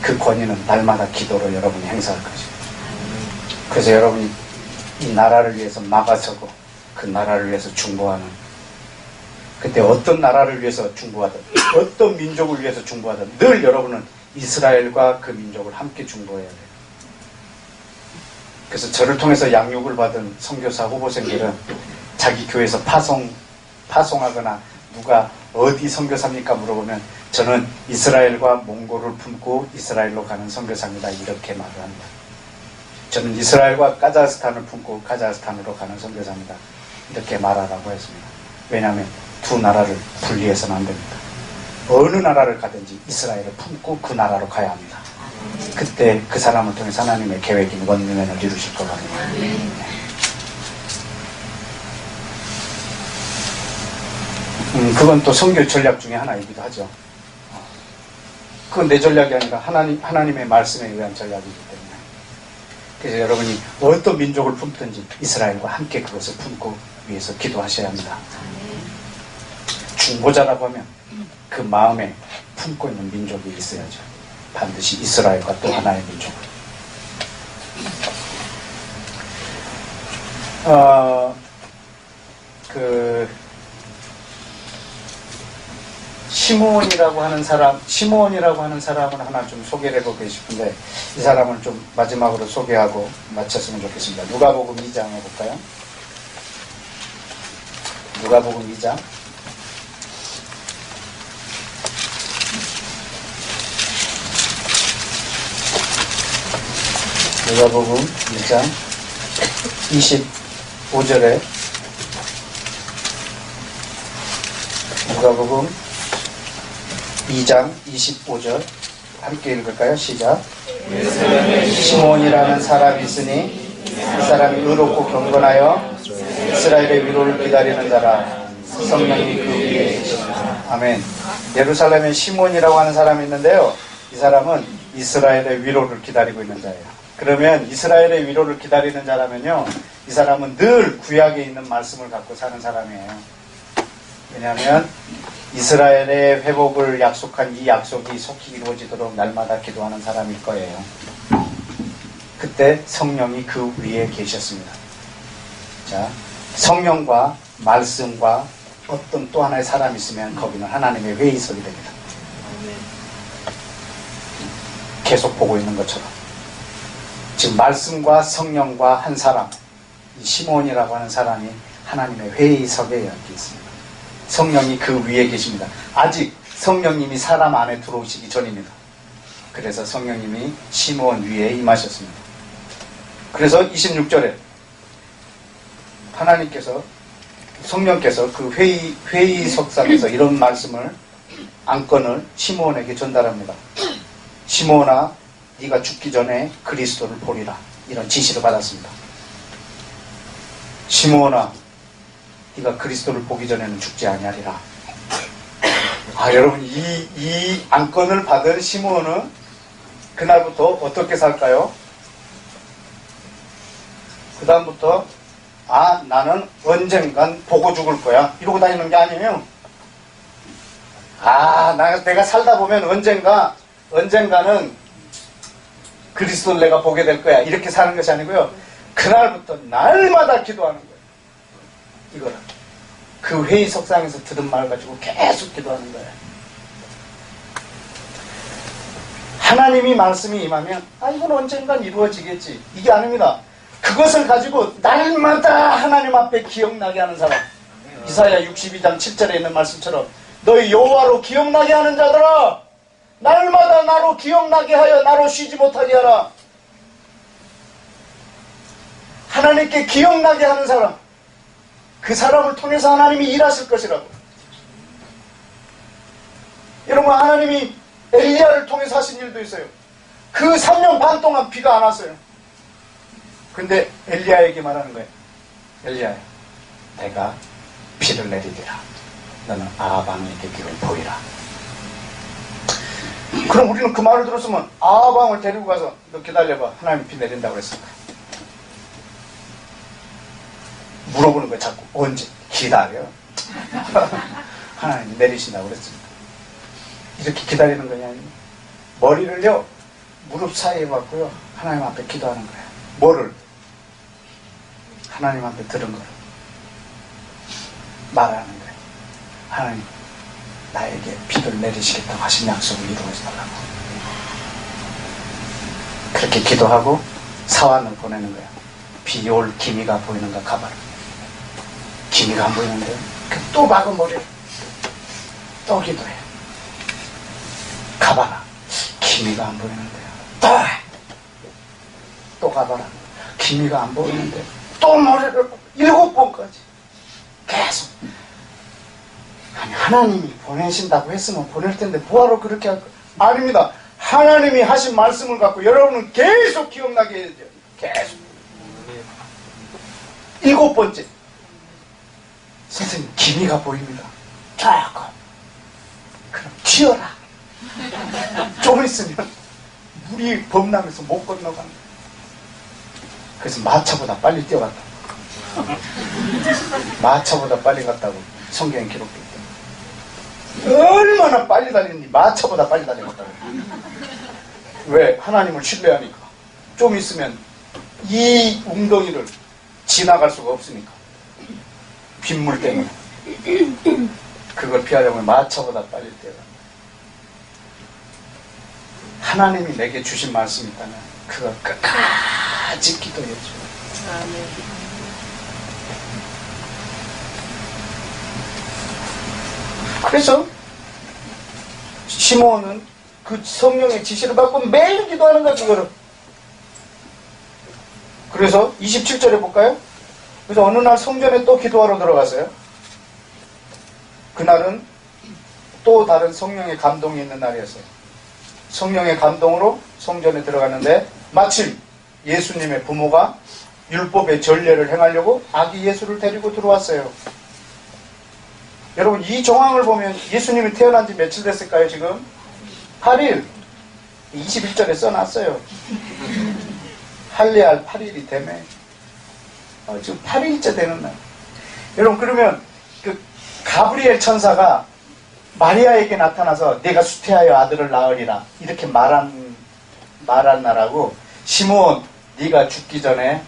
그 권위는 날마다 기도로 여러분이 행사할 것이에요. 그래서 여러분이 이 나라를 위해서 막아서고 그 나라를 위해서 중보하는, 그때 어떤 나라를 위해서 중보하든 어떤 민족을 위해서 중보하든 늘 여러분은 이스라엘과 그 민족을 함께 중보해야 돼요. 그래서 저를 통해서 양육을 받은 선교사 후보생들은 자기 교회에서 파송하거나 누가 어디 선교사입니까 물어보면 저는 이스라엘과 몽골을 품고 이스라엘로 가는 선교사입니다. 이렇게 말을 합니다. 저는 이스라엘과 카자흐스탄을 품고 카자흐스탄으로 가는 선교사입니다. 이렇게 말하라고 했습니다. 왜냐하면 두 나라를 분리해서는 안 됩니다. 어느 나라를 가든지 이스라엘을 품고 그 나라로 가야 합니다. 그때 그 사람을 통해서 하나님의 계획인 원문을 이루실 거거든요. 그건 또 선교 전략 중에 하나이기도 하죠. 그건 내 전략이 아니라 하나님의 말씀에 의한 전략이기 때문에. 그래서 여러분이 어떤 민족을 품든지 이스라엘과 함께 그것을 품고 위해서 기도하셔야 합니다. 중보자라고 하면 그 마음에 품고 있는 민족이 있어야죠. 반드시 이스라엘과 또 하나의 민족을. 시므온이라고 하는 사람을 하나 좀 소개를 해보고 싶은데, 이 사람을 좀 마지막으로 소개하고 마쳤으면 좋겠습니다. 누가복음 2장 해볼까요? 누가복음 2장. 누가복음 2장 25절에 누가복음 2장 25절 함께 읽을까요? 시작. 시몬이라는 사람이 있으니 그 사람이 의롭고 경건하여 이스라엘의 위로를 기다리는 자라. 성령이 그 위에 계십니다. 아멘. 예루살렘에 시몬이라고 하는 사람이 있는데요, 이 사람은 이스라엘의 위로를 기다리고 있는 자예요. 그러면 이스라엘의 위로를 기다리는 자라면요, 이 사람은 늘 구약에 있는 말씀을 갖고 사는 사람이에요. 왜냐하면 이스라엘의 회복을 약속한 이 약속이 속히 이루어지도록 날마다 기도하는 사람일 거예요. 그때 성령이 그 위에 계셨습니다. 자, 성령과 말씀과 어떤 또 하나의 사람이 있으면 거기는 하나님의 회의석이 됩니다. 계속 보고 있는 것처럼. 지금 말씀과 성령과 한 사람, 이 시몬이라고 하는 사람이 하나님의 회의석에 앉아 있습니다. 성령이 그 위에 계십니다. 아직 성령님이 사람 안에 들어오시기 전입니다. 그래서 성령님이 시몬 위에 임하셨습니다. 그래서 26절에 하나님께서, 성령께서 그 회의석상에서 이런 말씀을, 안건을 시몬에게 전달합니다. 시몬아, 네가 죽기 전에 그리스도를 보리라. 이런 지시를 받았습니다. 시몬아, 네가 그리스도를 보기 전에는 죽지 아니하리라. 여러분, 이 안건을 받은 시몬은 그날부터 어떻게 살까요? 그 다음부터 나는 언젠간 보고 죽을 거야, 이러고 다니는 게 아니에요. 내가 살다 보면 언젠가는 그리스도를 내가 보게 될 거야, 이렇게 사는 것이 아니고요, 그날부터 날마다 기도하는 거예요. 이거를 그 회의석상에서 들은 말 가지고 계속 기도하는 거예요. 하나님이 말씀이 임하면 이건 언젠간 이루어지겠지, 이게 아닙니다. 그것을 가지고 날마다 하나님 앞에 기억나게 하는 사람. 이사야 62장 7절에 있는 말씀처럼 너희 여호와로 기억나게 하는 자들아, 날마다 나로 기억나게 하여 나로 쉬지 못하게 하라. 하나님께 기억나게 하는 사람, 그 사람을 통해서 하나님이 일하실 것이라고. 여러분, 하나님이 엘리야를 통해서 하신 일도 있어요. 그 3년 반 동안 비가 안 왔어요. 근데 엘리야에게 말하는 거예요. 엘리야야, 내가 비를 내리리라. 너는 아방의 길을 보이라. 그럼 우리는 그 말을 들었으면 아방을 데리고 가서 너 기다려봐, 하나님이 비 내린다고 그랬을까? 물어보는 거예요. 자꾸 언제? 기다려. 하나님이 내리신다고 그랬습니다. 이렇게 기다리는 거냐? 머리를요 무릎 사이에 받고요 하나님 앞에 기도하는 거예요. 뭐를? 하나님 앞에 들은 거를 말하는 거예요. 하나님, 나에게 비를 내리시겠다고 하신 약속을 이루어져달라고. 그렇게 기도하고 사환을 보내는 거예요. 비올 기미가 보이는가 가봐라. 기미가 안 보이는데 또 막은 머리를 또 기도해. 가봐라. 기미가 안 보이는데요. 또 가봐라. 기미가 안 보이는데 또 머리를 7번까지 계속. 아니, 하나님이 보내신다고 했으면 보낼 텐데 뭐하러 그렇게 할까? 아닙니다. 하나님이 하신 말씀을 갖고 여러분은 계속 기억나게 해야 돼요. 계속. 7번째. 선생님, 기미가 보입니다. 조금. 그럼 튀어라. 좀 있으면 물이 범람해서 못 건너간다. 그래서 마차보다 빨리 뛰어갔다. 마차보다 빨리 갔다고 성경에 기록되어 있다. 얼마나 빨리 달리는지 마차보다 빨리 달려갔다고. 왜? 하나님을 신뢰하니까. 좀 있으면 이 웅덩이를 지나갈 수가 없으니까. 빗물 때문에. 그걸 피하려면 마차보다 빨리 뛰어가. 하나님이 내게 주신 말씀이 있다면 그걸 끝까지 기도해줘. 그래서 시몬은 그 성령의 지시를 받고 매일 기도하는 거야, 그거를. 그래서 27절에 볼까요? 그래서 어느 날 성전에 또 기도하러 들어갔어요. 그날은 또 다른 성령의 감동이 있는 날이었어요. 성령의 감동으로 성전에 들어갔는데 마침 예수님의 부모가 율법의 전례를 행하려고 아기 예수를 데리고 들어왔어요. 여러분, 이 정황을 보면 예수님이 태어난 지 며칠 됐을까요, 지금? 8일. 21절에 써놨어요. 할례할 8일이 되면 지금 8일째 되는 날. 여러분, 그러면 그 가브리엘 천사가 마리아에게 나타나서 내가 수태하여 아들을 낳으리라 이렇게 말한 날하고, 시므온 네가 죽기 전에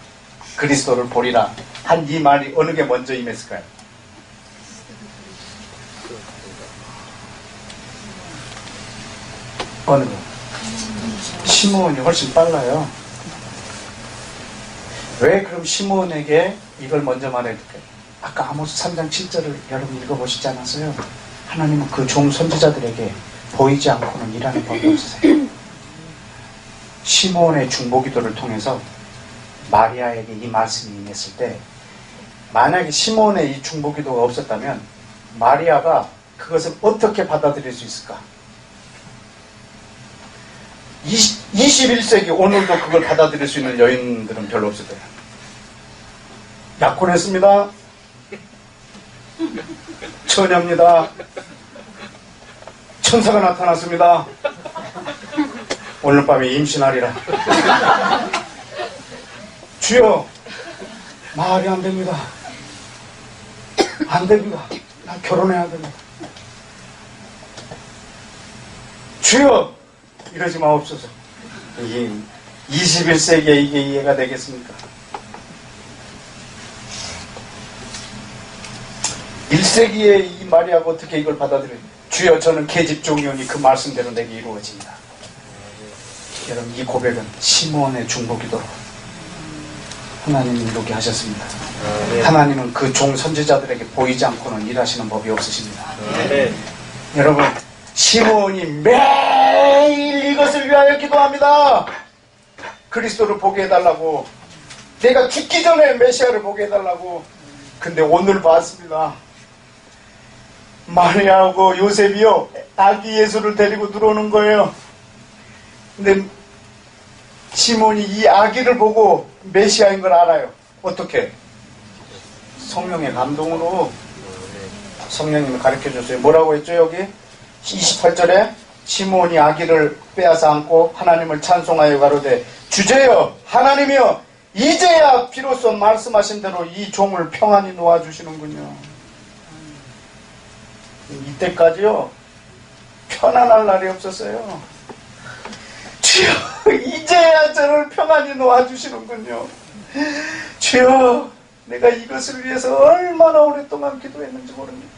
그리스도를 보리라 한 이 말이 어느 게 먼저 임했을까요? 어느 거? 시므온이 훨씬 빨라요. 왜 그럼 시므온에게 이걸 먼저 말해줄까요? 아까 아모스 3장 7절을 여러분 읽어보시지 않았어요? 하나님은 그 종 선지자들에게 보이지 않고는 일하는 법이 없으세요. 시므온의 중보기도를 통해서 마리아에게 이 말씀이 임했을 때, 만약에 시므온의 이 중보기도가 없었다면 마리아가 그것을 어떻게 받아들일 수 있을까? 21세기 오늘도 그걸 받아들일 수 있는 여인들은 별로 없을 거예요. 약혼했습니다. 처녀입니다. 천사가 나타났습니다. 오늘 밤에 임신하리라. 주여, 말이 안 됩니다. 안 됩니다. 나 결혼해야 됩니다. 주여, 이러지 마옵소서. 이게 21세기에 이게 이해가 되겠습니까? 1세기에 이 마리아가 어떻게 이걸 받아들여요? 주여, 저는 계집종이오니 그 말씀대로 내게 이루어집니다. 여러분, 이 고백은 시므온의 중보기도로 하나님이 이루게 하셨습니다. 하나님은 그 종 선지자들에게 보이지 않고는 일하시는 법이 없으십니다. 여러분, 시므온이 매일 이것을 위하여 기도합니다. 그리스도를 보게 해달라고. 내가 죽기 전에 메시아를 보게 해달라고. 근데 오늘 봤습니다. 마리아하고 요셉이요, 아기 예수를 데리고 들어오는 거예요. 근데 시몬이 이 아기를 보고 메시아인 걸 알아요. 어떻게? 성령의 감동으로 성령님이 가르쳐줬어요. 뭐라고 했죠? 여기 28절에 시몬이 아기를 빼앗아 안고 하나님을 찬송하여 가로되 주제여 하나님이여 이제야 비로소 말씀하신 대로 이 종을 평안히 놓아주시는군요. 이때까지요 편안할 날이 없었어요. 주여, 이제야 저를 평안히 놓아주시는군요. 주여, 내가 이것을 위해서 얼마나 오랫동안 기도했는지 모릅니다.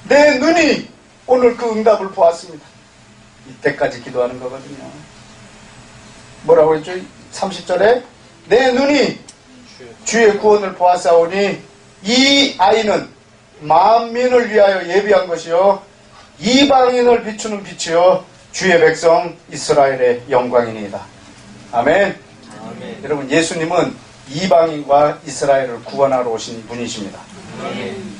내 눈이 오늘 그 응답을 보았습니다. 이때까지 기도하는 거거든요. 뭐라고 했죠? 30절에 내 눈이 주의 구원을 보았사오니 이 아이는 만민을 위하여 예비한 것이요 이방인을 비추는 빛이요 주의 백성 이스라엘의 영광이니이다. 아멘. 아멘. 여러분, 예수님은 이방인과 이스라엘을 구원하러 오신 분이십니다. 아멘.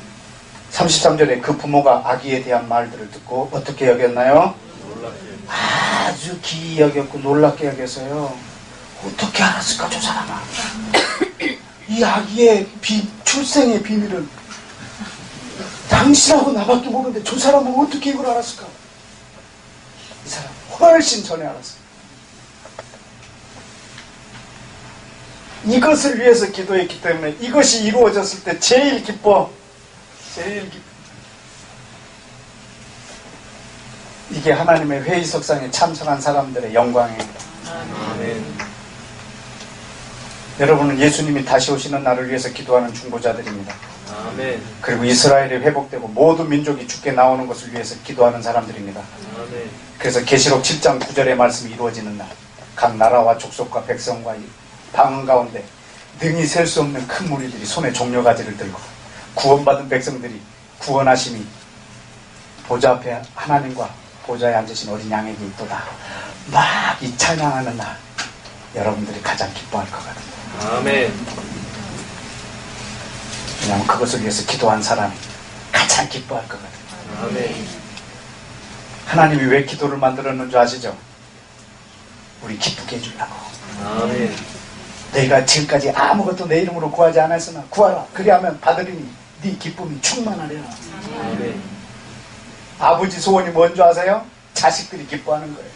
33절에 그 부모가 아기에 대한 말들을 듣고 어떻게 여겼나요? 놀랍게. 아주 기이 여겼고 놀랍게 여겼어요. 어떻게 알았을까 저 사람아. 이 아기의 출생의 비밀은 당신하고 나밖에 모르는데 저 사람은 어떻게 이걸 알았을까? 이 사람 훨씬 전에 알았어요. 이것을 위해서 기도했기 때문에 이것이 이루어졌을 때 제일 기뻐. 이게 하나님의 회의석상에 참석한 사람들의 영광이에요. 아멘. 여러분은 예수님이 다시 오시는 날을 위해서 기도하는 중보자들입니다. 아멘. 그리고 이스라엘이 회복되고 모든 민족이 죽게 나오는 것을 위해서 기도하는 사람들입니다. 아멘. 그래서 계시록 7장 9절의 말씀이 이루어지는 날, 각 나라와 족속과 백성과 방언 가운데 능히 셀 수 없는 큰 무리들이 손에 종려가지를 들고 구원받은 백성들이 구원하심이 보좌 앞에 하나님과 보좌에 앉으신 어린 양에게 있도다. 막 이 찬양하는 날 여러분들이 가장 기뻐할 것 같아요. 아멘. 왜냐하면 그것을 위해서 기도한 사람이 가장 기뻐할 것 같아요. 아멘. 하나님이 왜 기도를 만들었는 줄 아시죠? 우리 기쁘게 해주려고. 아멘. 너희가 지금까지 아무것도 내 이름으로 구하지 않았으나 구하라. 그리하면 받으리니 네 기쁨이 충만하리라. 아멘. 아버지 소원이 뭔지 아세요? 자식들이 기뻐하는 거예요.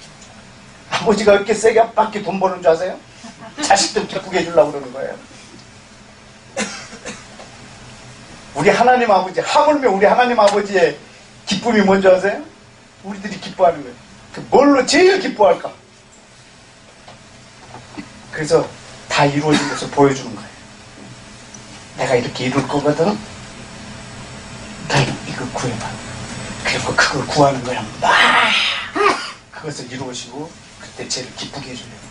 아버지가 이렇게 세게 밖에 돈 버는 줄 아세요? 자식들 기쁘게 해주려고 그러는 거예요. 우리 하나님 아버지, 하물며 우리 하나님 아버지의 기쁨이 뭔지 아세요? 우리들이 기뻐하는 거예요. 그 뭘로 제일 기뻐할까? 그래서 다 이루어진 것을 보여주는 거예요. 내가 이렇게 이룰 거거든? 너희는 이거 구해봐. 그리고 그걸 구하는 거야. 막 그것을 이루으시고 그때 제일 기쁘게 해주려고.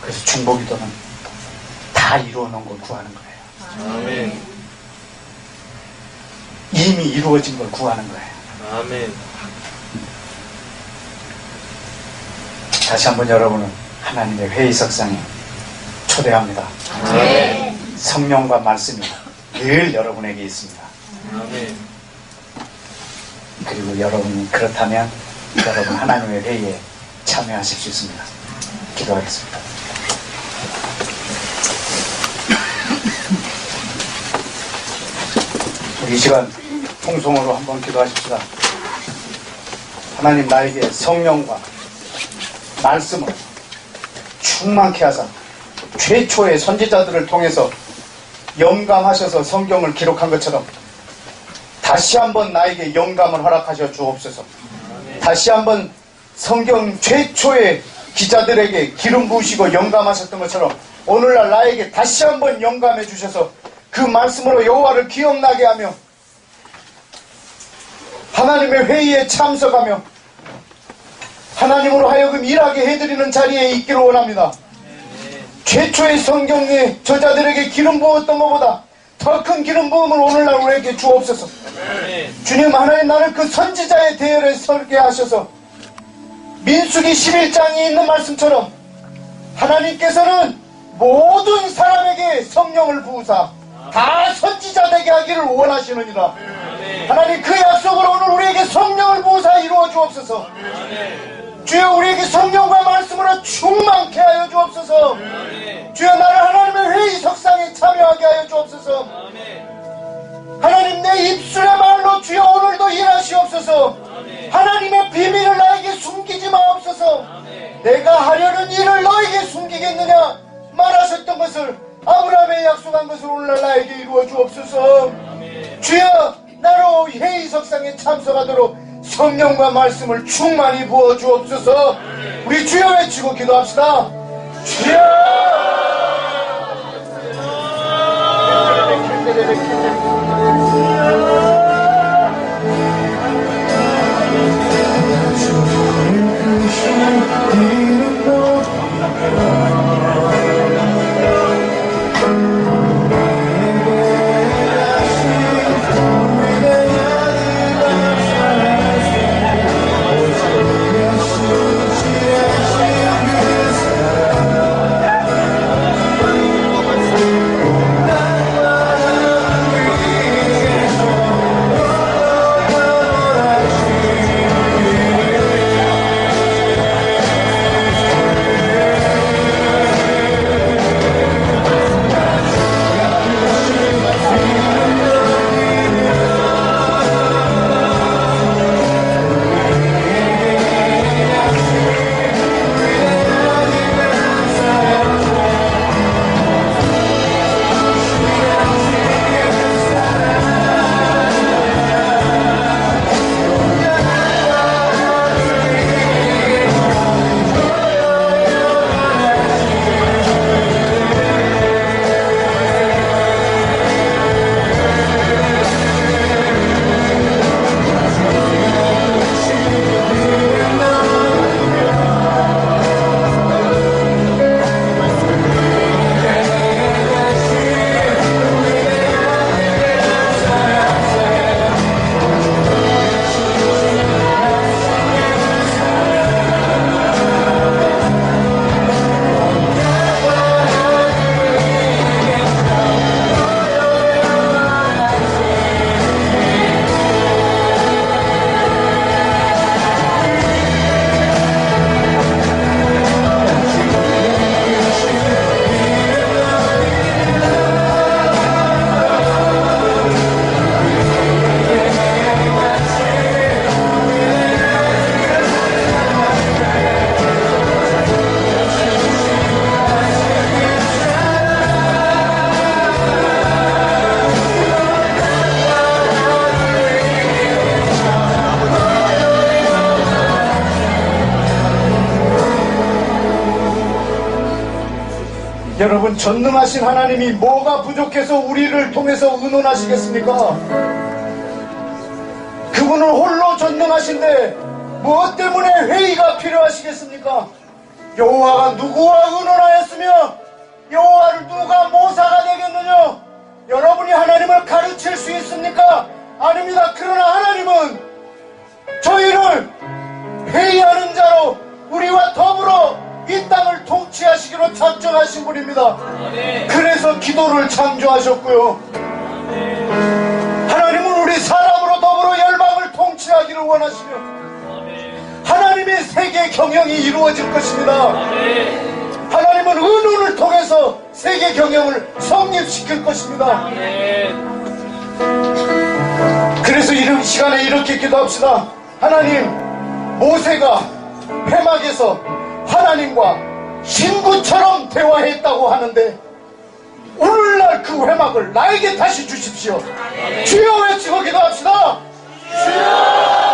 그래서 중보기도는 다 이루어놓은 걸 구하는 거예요. 아멘. 이미 이루어진 걸 구하는 거예요. 아멘. 다시 한번 여러분은 하나님의 회의석상에 초대합니다. 아멘. 성령과 말씀이 늘 여러분에게 있습니다. 아멘. 그리고 여러분이 그렇다면 여러분 하나님의 회의에 참여하실 수 있습니다. 기도하겠습니다. 우리 이 시간 통성으로 한번 기도하십시다. 하나님, 나에게 성령과 말씀을 충만케 하사 최초의 선지자들을 통해서 영감하셔서 성경을 기록한 것처럼 다시 한번 나에게 영감을 허락하셔 주옵소서. 다시 한번 성경 최초의 기자들에게 기름 부으시고 영감하셨던 것처럼 오늘날 나에게 다시 한번 영감해 주셔서 그 말씀으로 여호와를 기억나게 하며 하나님의 회의에 참석하며 하나님으로 하여금 일하게 해드리는 자리에 있기를 원합니다. 최초의 성경의 저자들에게 기름 부었던 것보다 더 큰 기름 부음을 오늘날 우리에게 주옵소서. 주님, 하나님, 나를 그 선지자의 대열에 설게 하셔서 민수기 11장에 있는 말씀처럼 하나님께서는 모든 사람에게 성령을 부으사 다 선지자 되게 하기를 원하시느니라. 하나님, 그 약속을 오늘 우리에게 성령을 부으사 이루어 주옵소서. 주여, 우리에게 성령과 말씀으로 충만케 하여 주옵소서. 주여, 나를 하나님의 회의 석상에 참여하게 하여 주옵소서. 하나님, 내 입술의 말로 주여 오늘도 일하시옵소서. 하나님의 비밀을 나에게 숨기지 마옵소서. 내가 하려는 일을 너에게 숨기겠느냐 말하셨던 것을, 아브라함의 약속한 것을 오늘날 나에게 이루어 주옵소서. 주여, 나로 회의 석상에 참석하도록 성령과 말씀을 충만히 부어 주옵소서. 우리 주여 외치고 기도합시다. 주여! 여러분, 전능하신 하나님이 뭐가 부족해서 우리를 통해서 의논하시겠습니까? 그분은 홀로 전능하신데 무엇 때문에 회의가 필요하시겠습니까? 여호와가 누구와 의논하였으며 여호와를 누가 모사가 되겠느냐? 여러분이 하나님을 가르칠 수 있습니까? 아닙니다. 그러나 하나님은 저희를 회의하는 자로 우리와 더불어 이 땅을 통치하시기로 작정하신 분입니다. 그래서 기도를 창조하셨고요. 하나님은 우리 사람으로 더불어 열방을 통치하기를 원하시며 하나님의 세계 경영이 이루어질 것입니다. 하나님은 의논을 통해서 세계 경영을 성립시킬 것입니다. 그래서 이런 시간에 이렇게 기도합시다. 하나님, 모세가 회막에서 하나님과 친구처럼 대화했다고 하는데 오늘날 그 회막을 나에게 다시 주십시오. 주여 외치고 기도합시다. 주여!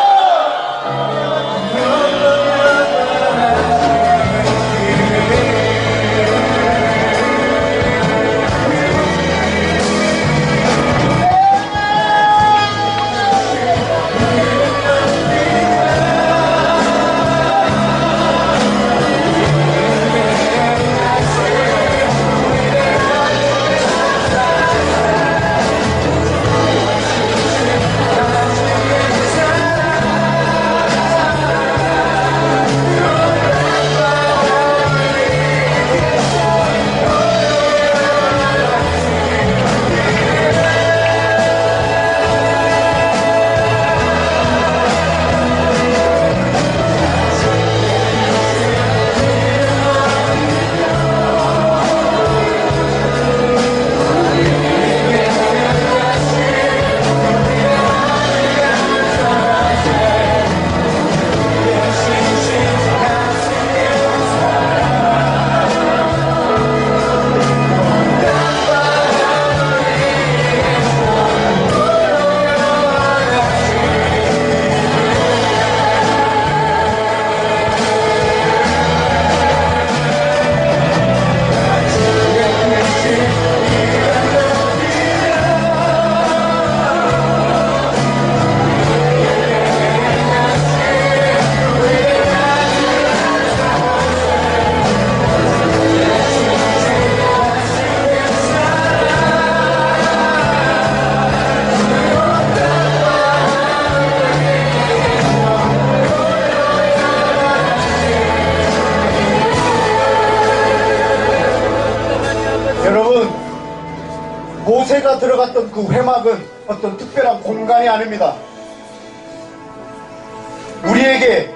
모세가 들어갔던 그 회막은 어떤 특별한 공간이 아닙니다. 우리에게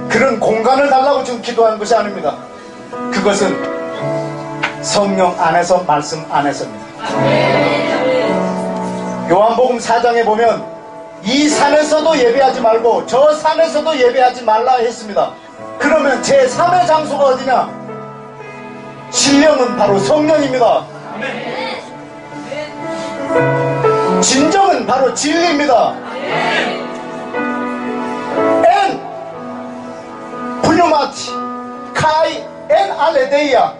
그런 공간을 달라고 지금 기도하는 것이 아닙니다. 그것은 성령 안에서, 말씀 안에서입니다. 요한복음 4장에 보면 이 산에서도 예배하지 말고 저 산에서도 예배하지 말라 했습니다. 그러면 제3의 장소가 어디냐? 신령은 바로 성령입니다. 진정은 바로 진리입니다. 엔 플루마티 카이 엔 알레데이아,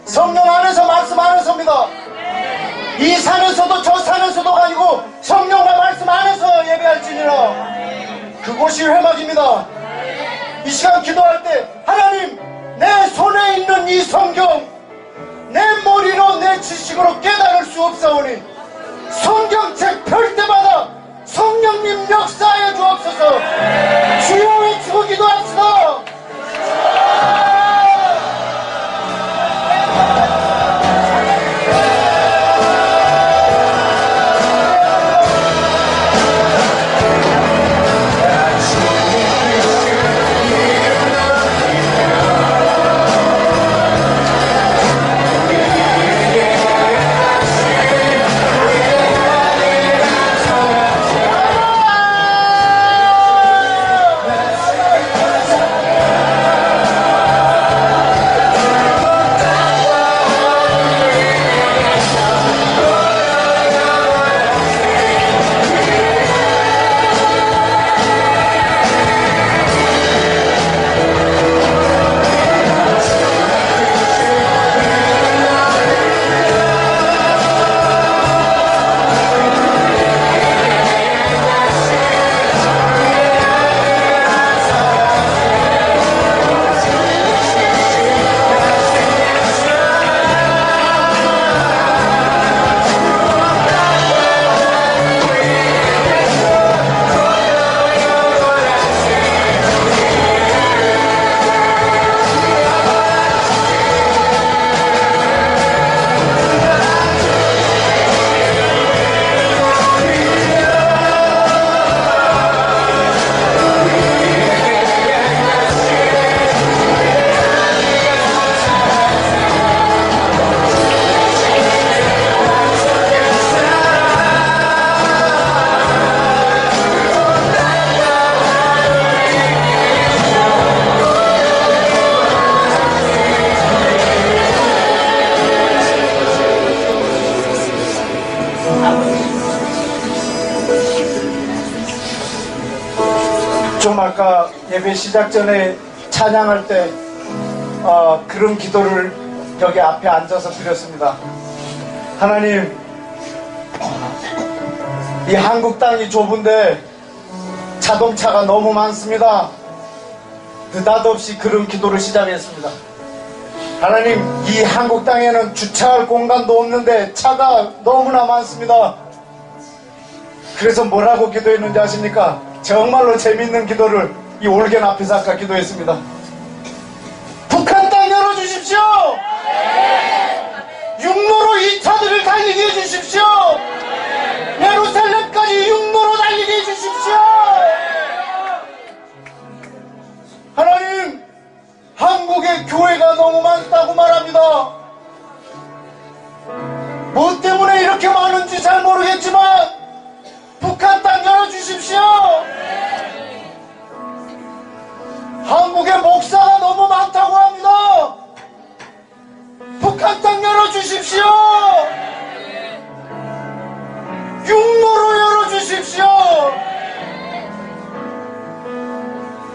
성령 안에서, 말씀 안에서입니다. 이 산에서도 저 산에서도가 아니고 성령과 말씀 안에서 예배할지니라. 그곳이 회막입니다. 이 시간 기도할 때 하나님, 내 손에 있는 이 성경 내 머리로 내 지식으로 깨달을 수 없사오니 성경책 펼 때마다 성령님 역사해 주옵소서. 주여 외치고 기도합시다. 예배 시작 전에 찬양할 때 그런 기도를 여기 앞에 앉아서 드렸습니다. 하나님, 이 한국 땅이 좁은데 자동차가 너무 많습니다. 느닷없이 그런 기도를 시작했습니다. 하나님, 이 한국 땅에는 주차할 공간도 없는데 차가 너무나 많습니다. 그래서 뭐라고 기도했는지 아십니까? 정말로 재밌는 기도를 이 올겐 앞에서 아까 기도했습니다. 북한 땅 열어주십시오. 육로로 이 차들을 달리게 해주십시오. 예루살렘까지 육로로 달리게 해주십시오. 하나님, 한국에 교회가 너무 많다고 말합니다. 뭐 때문에 이렇게 많은지 잘 모르겠지만 북한 땅 열어주십시오. 한국에 목사가 너무 많다고 합니다. 북한 땅 열어주십시오. 육로로 열어주십시오.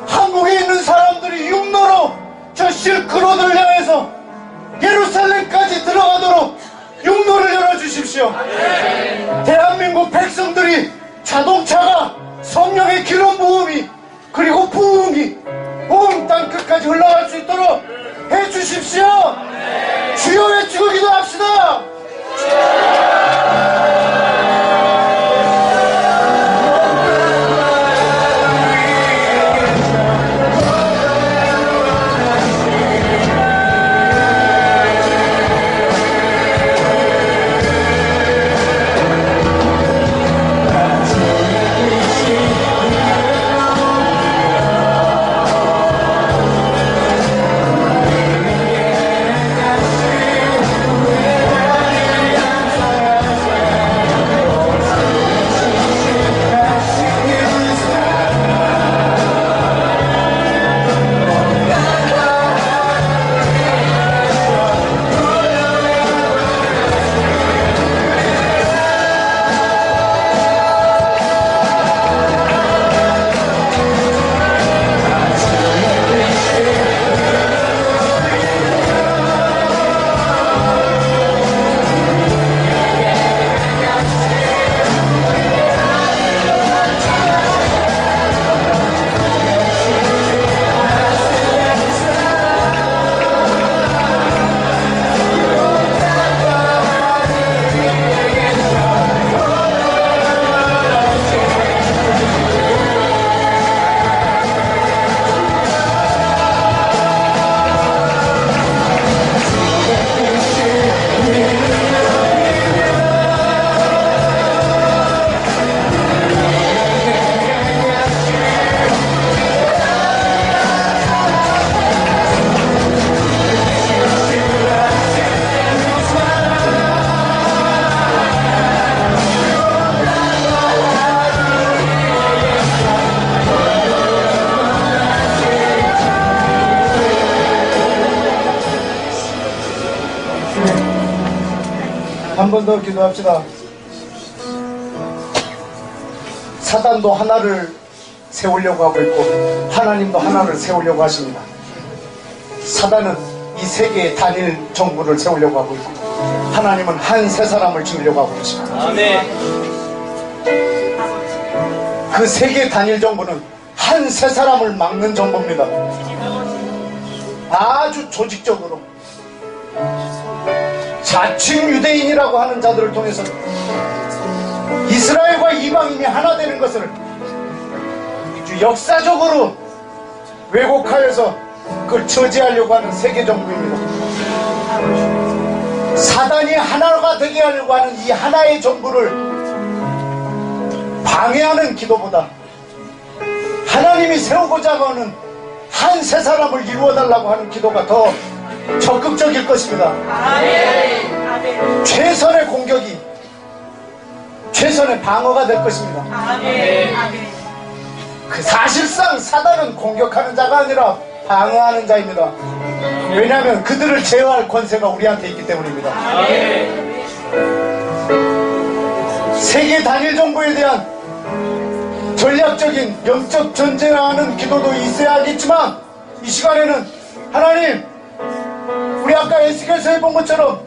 한국에 있는 사람들이 육로로 저 실크로드를 향해서 예루살렘까지 들어가도록 육로를 열어주십시오. 대한민국 백성들이 자동차가 성령의 기름 부음이 그리고 부흥이 온 땅 끝까지 흘러갈 수 있도록 해주십시오. 주여 외치고 기도합시다. 한 번 더 기도합시다. 사단도 하나를 세우려고 하고 있고 하나님도 하나를 세우려고 하십니다. 사단은 이 세계의 단일 정부를 세우려고 하고 있고 하나님은 한 세 사람을 지으려고 하고 계십니다. 아멘. 그 세계 단일 정부는 한 세 사람을 막는 정부입니다. 아주 조직적으로 자칭 유대인이라고 하는 자들을 통해서 이스라엘과 이방인이 하나 되는 것을 역사적으로 왜곡하여서 그걸 저지하려고 하는 세계 정부입니다. 사단이 하나가 되게 하려고 하는 이 하나의 정부를 방해하는 기도보다 하나님이 세우고자 하는 한 세 사람을 이루어달라고 하는 기도가 더 적극적일 것입니다. 아멘. 아멘. 최선의 공격이 최선의 방어가 될 것입니다. 아멘. 아멘. 그 사실상 사단은 공격하는 자가 아니라 방어하는 자입니다. 왜냐하면 그들을 제어할 권세가 우리한테 있기 때문입니다. 아멘. 세계 단일 정부에 대한 전략적인 영적 전쟁하는 기도도 있어야 하겠지만 이 시간에는 하나님, 우리 아까 에스겔서에 본 것처럼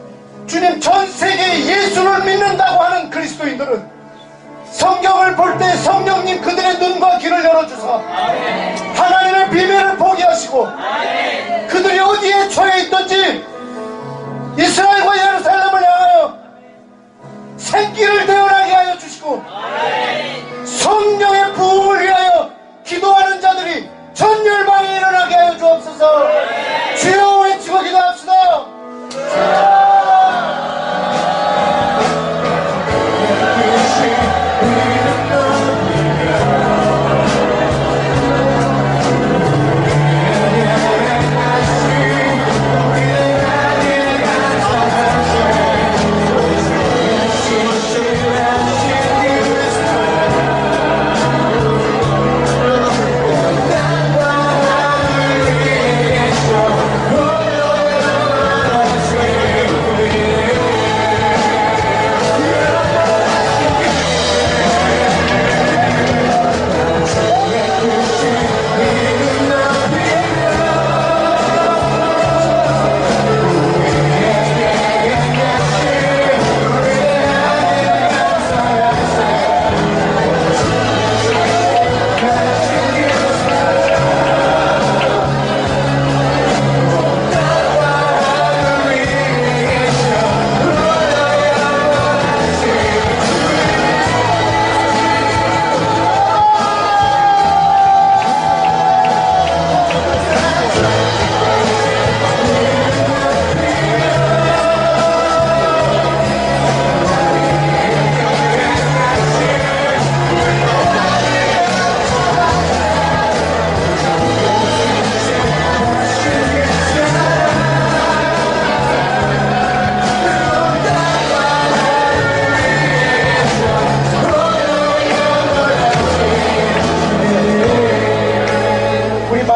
주님, 전 세계에 예수를 믿는다고 하는 그리스도인들은 성경을 볼 때 성령님 그들의 눈과 귀를 열어주사 하나님의 비밀을 보게 하시고 그들이 어디에 처해 있든지 이스라엘과 예루살렘을 향하여 생기를 태어나게 하여 주시고 성령의 부흥을 위하여 기도하는 자들이 전 열방에 일어나게 하여 주옵소서. 주여 외치고 기도합시다.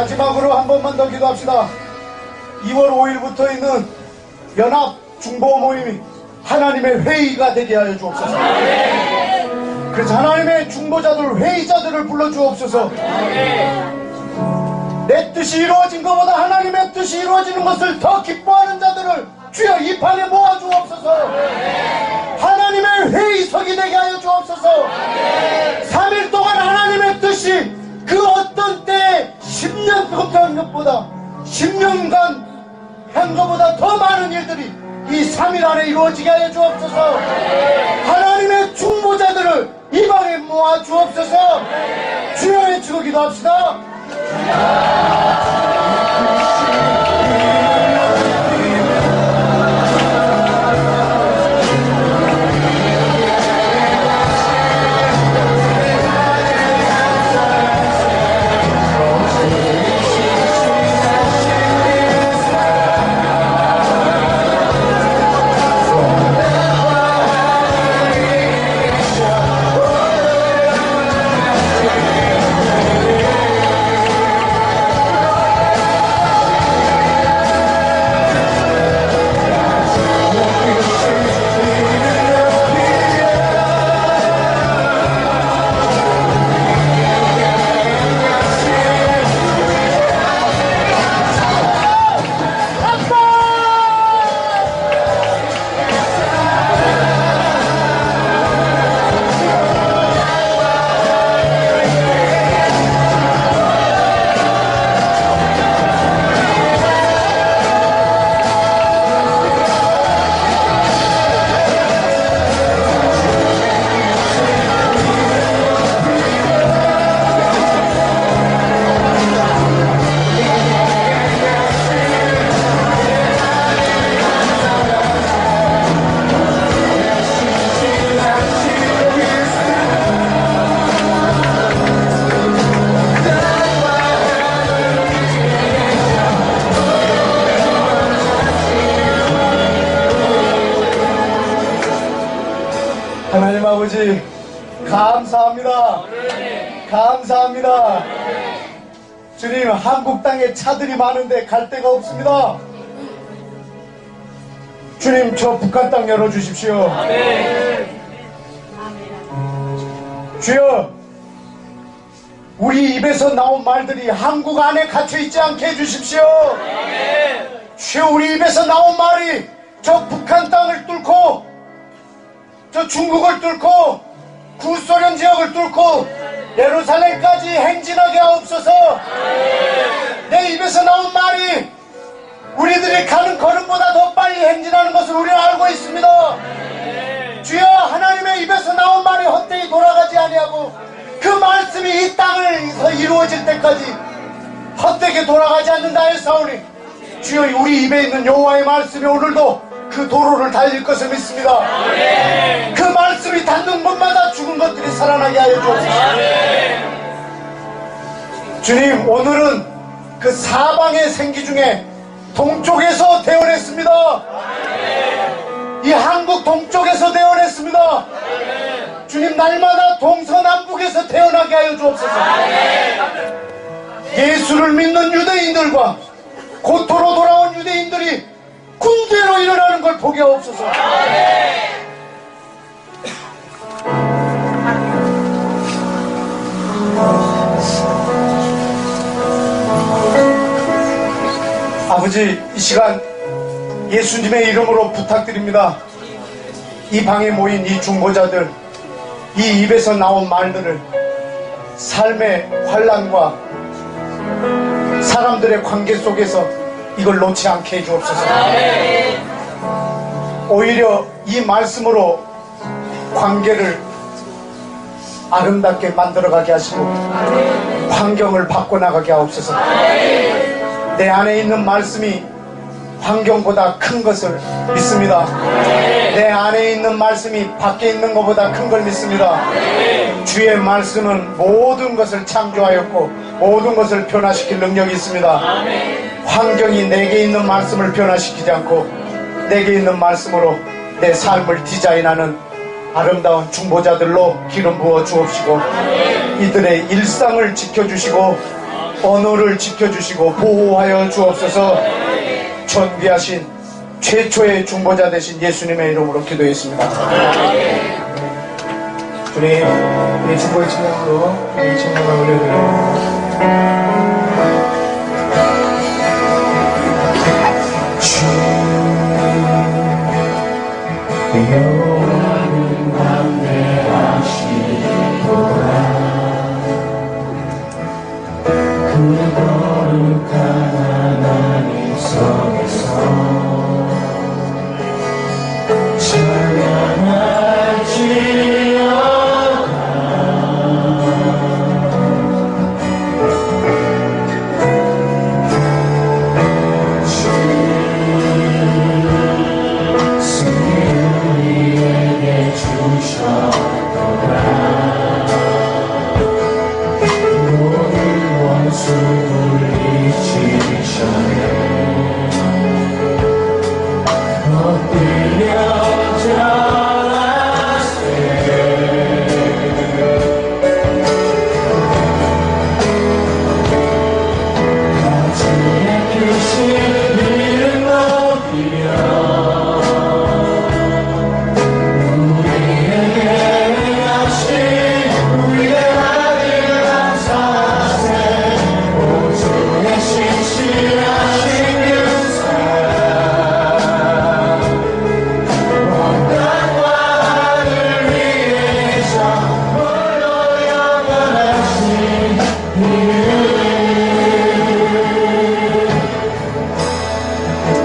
마지막으로 한 번만 더 기도합시다. 2월 5일부터 있는 연합 중보 모임이 하나님의 회의가 되게 하여 주옵소서. 그래서 하나님의 중보자들, 회의자들을 불러주옵소서. 내 뜻이 이루어진 것보다 하나님의 뜻이 이루어지는 것을 더 기뻐하는 자들을 주여 이 판에 모아주옵소서. 하나님의 회의석이 되게 하여 주옵소서. 3일 동안 하나님의 뜻이 그 어떤 때에 10년 한 것보다 10년간 한 것보다 더 많은 일들이 이 3일 안에 이루어지게 하여 주옵소서. 하나님의 중보자들을 이 방에 모아 주옵소서. 주여 외치고 기도합시다. 하나님 아버지 감사합니다. 감사합니다. 주님, 한국 땅에 차들이 많은데 갈 데가 없습니다. 주님, 저 북한 땅 열어주십시오. 주여, 우리 입에서 나온 말들이 한국 안에 갇혀있지 않게 해주십시오. 주여, 우리 입에서 나온 말이 저 북한 땅을 뚫고 저 중국을 뚫고 구소련 지역을 뚫고 예루살렘까지 행진하게 하옵소서. 내 입에서 나온 말이 우리들이 가는 걸음보다 더 빨리 행진하는 것을 우리는 알고 있습니다. 주여, 하나님의 입에서 나온 말이 헛되이 돌아가지 아니하고 그 말씀이 이 땅에서 이루어질 때까지 헛되게 돌아가지 않는다 했사오니 주여, 우리 입에 있는 여호와의 말씀이 오늘도 그 도로를 달릴 것을 믿습니다. 그 말씀이 닿는 곳마다 죽은 것들이 살아나게 하여 주옵소서. 주님, 오늘은 그 사방의 생기 중에 동쪽에서 태어났습니다. 이 한국 동쪽에서 태어났습니다. 주님, 날마다 동서남북에서 태어나게 하여 주옵소서. 예수를 믿는 유대인들과 고토로 돌아온 유대인들이 군대로 일어나는 걸 보게 하옵소서. 아버지, 이 시간 예수님의 이름으로 부탁드립니다. 이 방에 모인 이 중보자들, 이 입에서 나온 말들을 삶의 환난과 사람들의 관계 속에서 이걸 놓지 않게 해주옵소서. 오히려 이 말씀으로 관계를 아름답게 만들어가게 하시고 환경을 바꿔나가게 하옵소서. 내 안에 있는 말씀이 환경보다 큰 것을 믿습니다. 내 안에 있는 말씀이 밖에 있는 것보다 큰 걸 믿습니다. 주의 말씀은 모든 것을 창조하였고 모든 것을 변화시킬 능력이 있습니다. 환경이 내게 있는 말씀을 변화시키지 않고 내게 있는 말씀으로 내 삶을 디자인하는 아름다운 중보자들로 기름 부어 주옵시고 이들의 일상을 지켜주시고 언어를 지켜주시고 보호하여 주옵소서. 존귀하신 최초의 중보자 되신 예수님의 이름으로 기도했습니다. 주님, 이 중보의 찬양으로 이 찬양을 올려드립니다. 여호와는 담대하시도다. 그 거룩한 하나님 속에서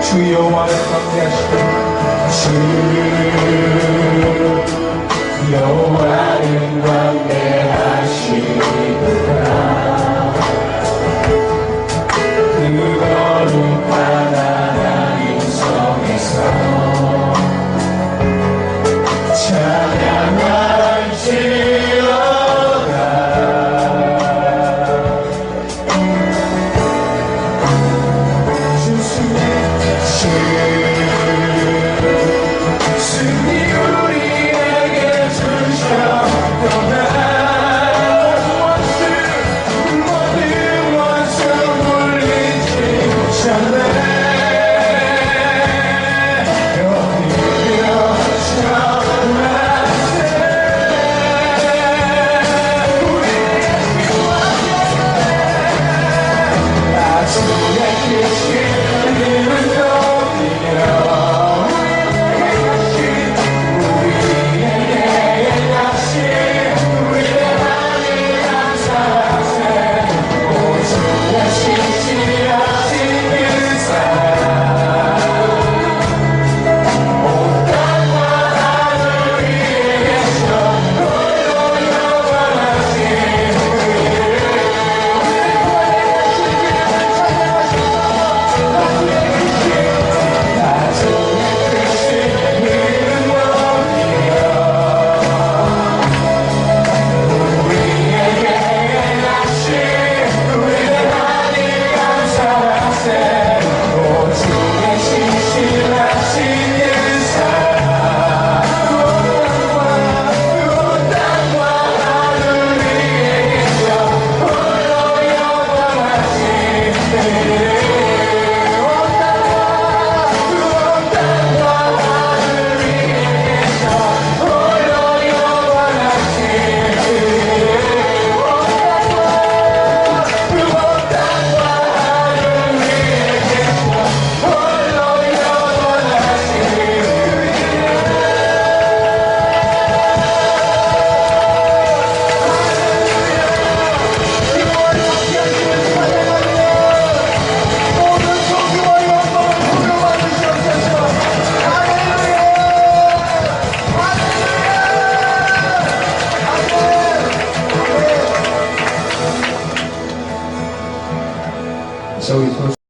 주 여호와는 광대하시고 주 여호와는 광대하시도다. 그 거룩한 하나님 성에서 찬양할지어다. 주님 우리에게 주셨도다. 모든 원수 물리치셨네. 어디에 여기서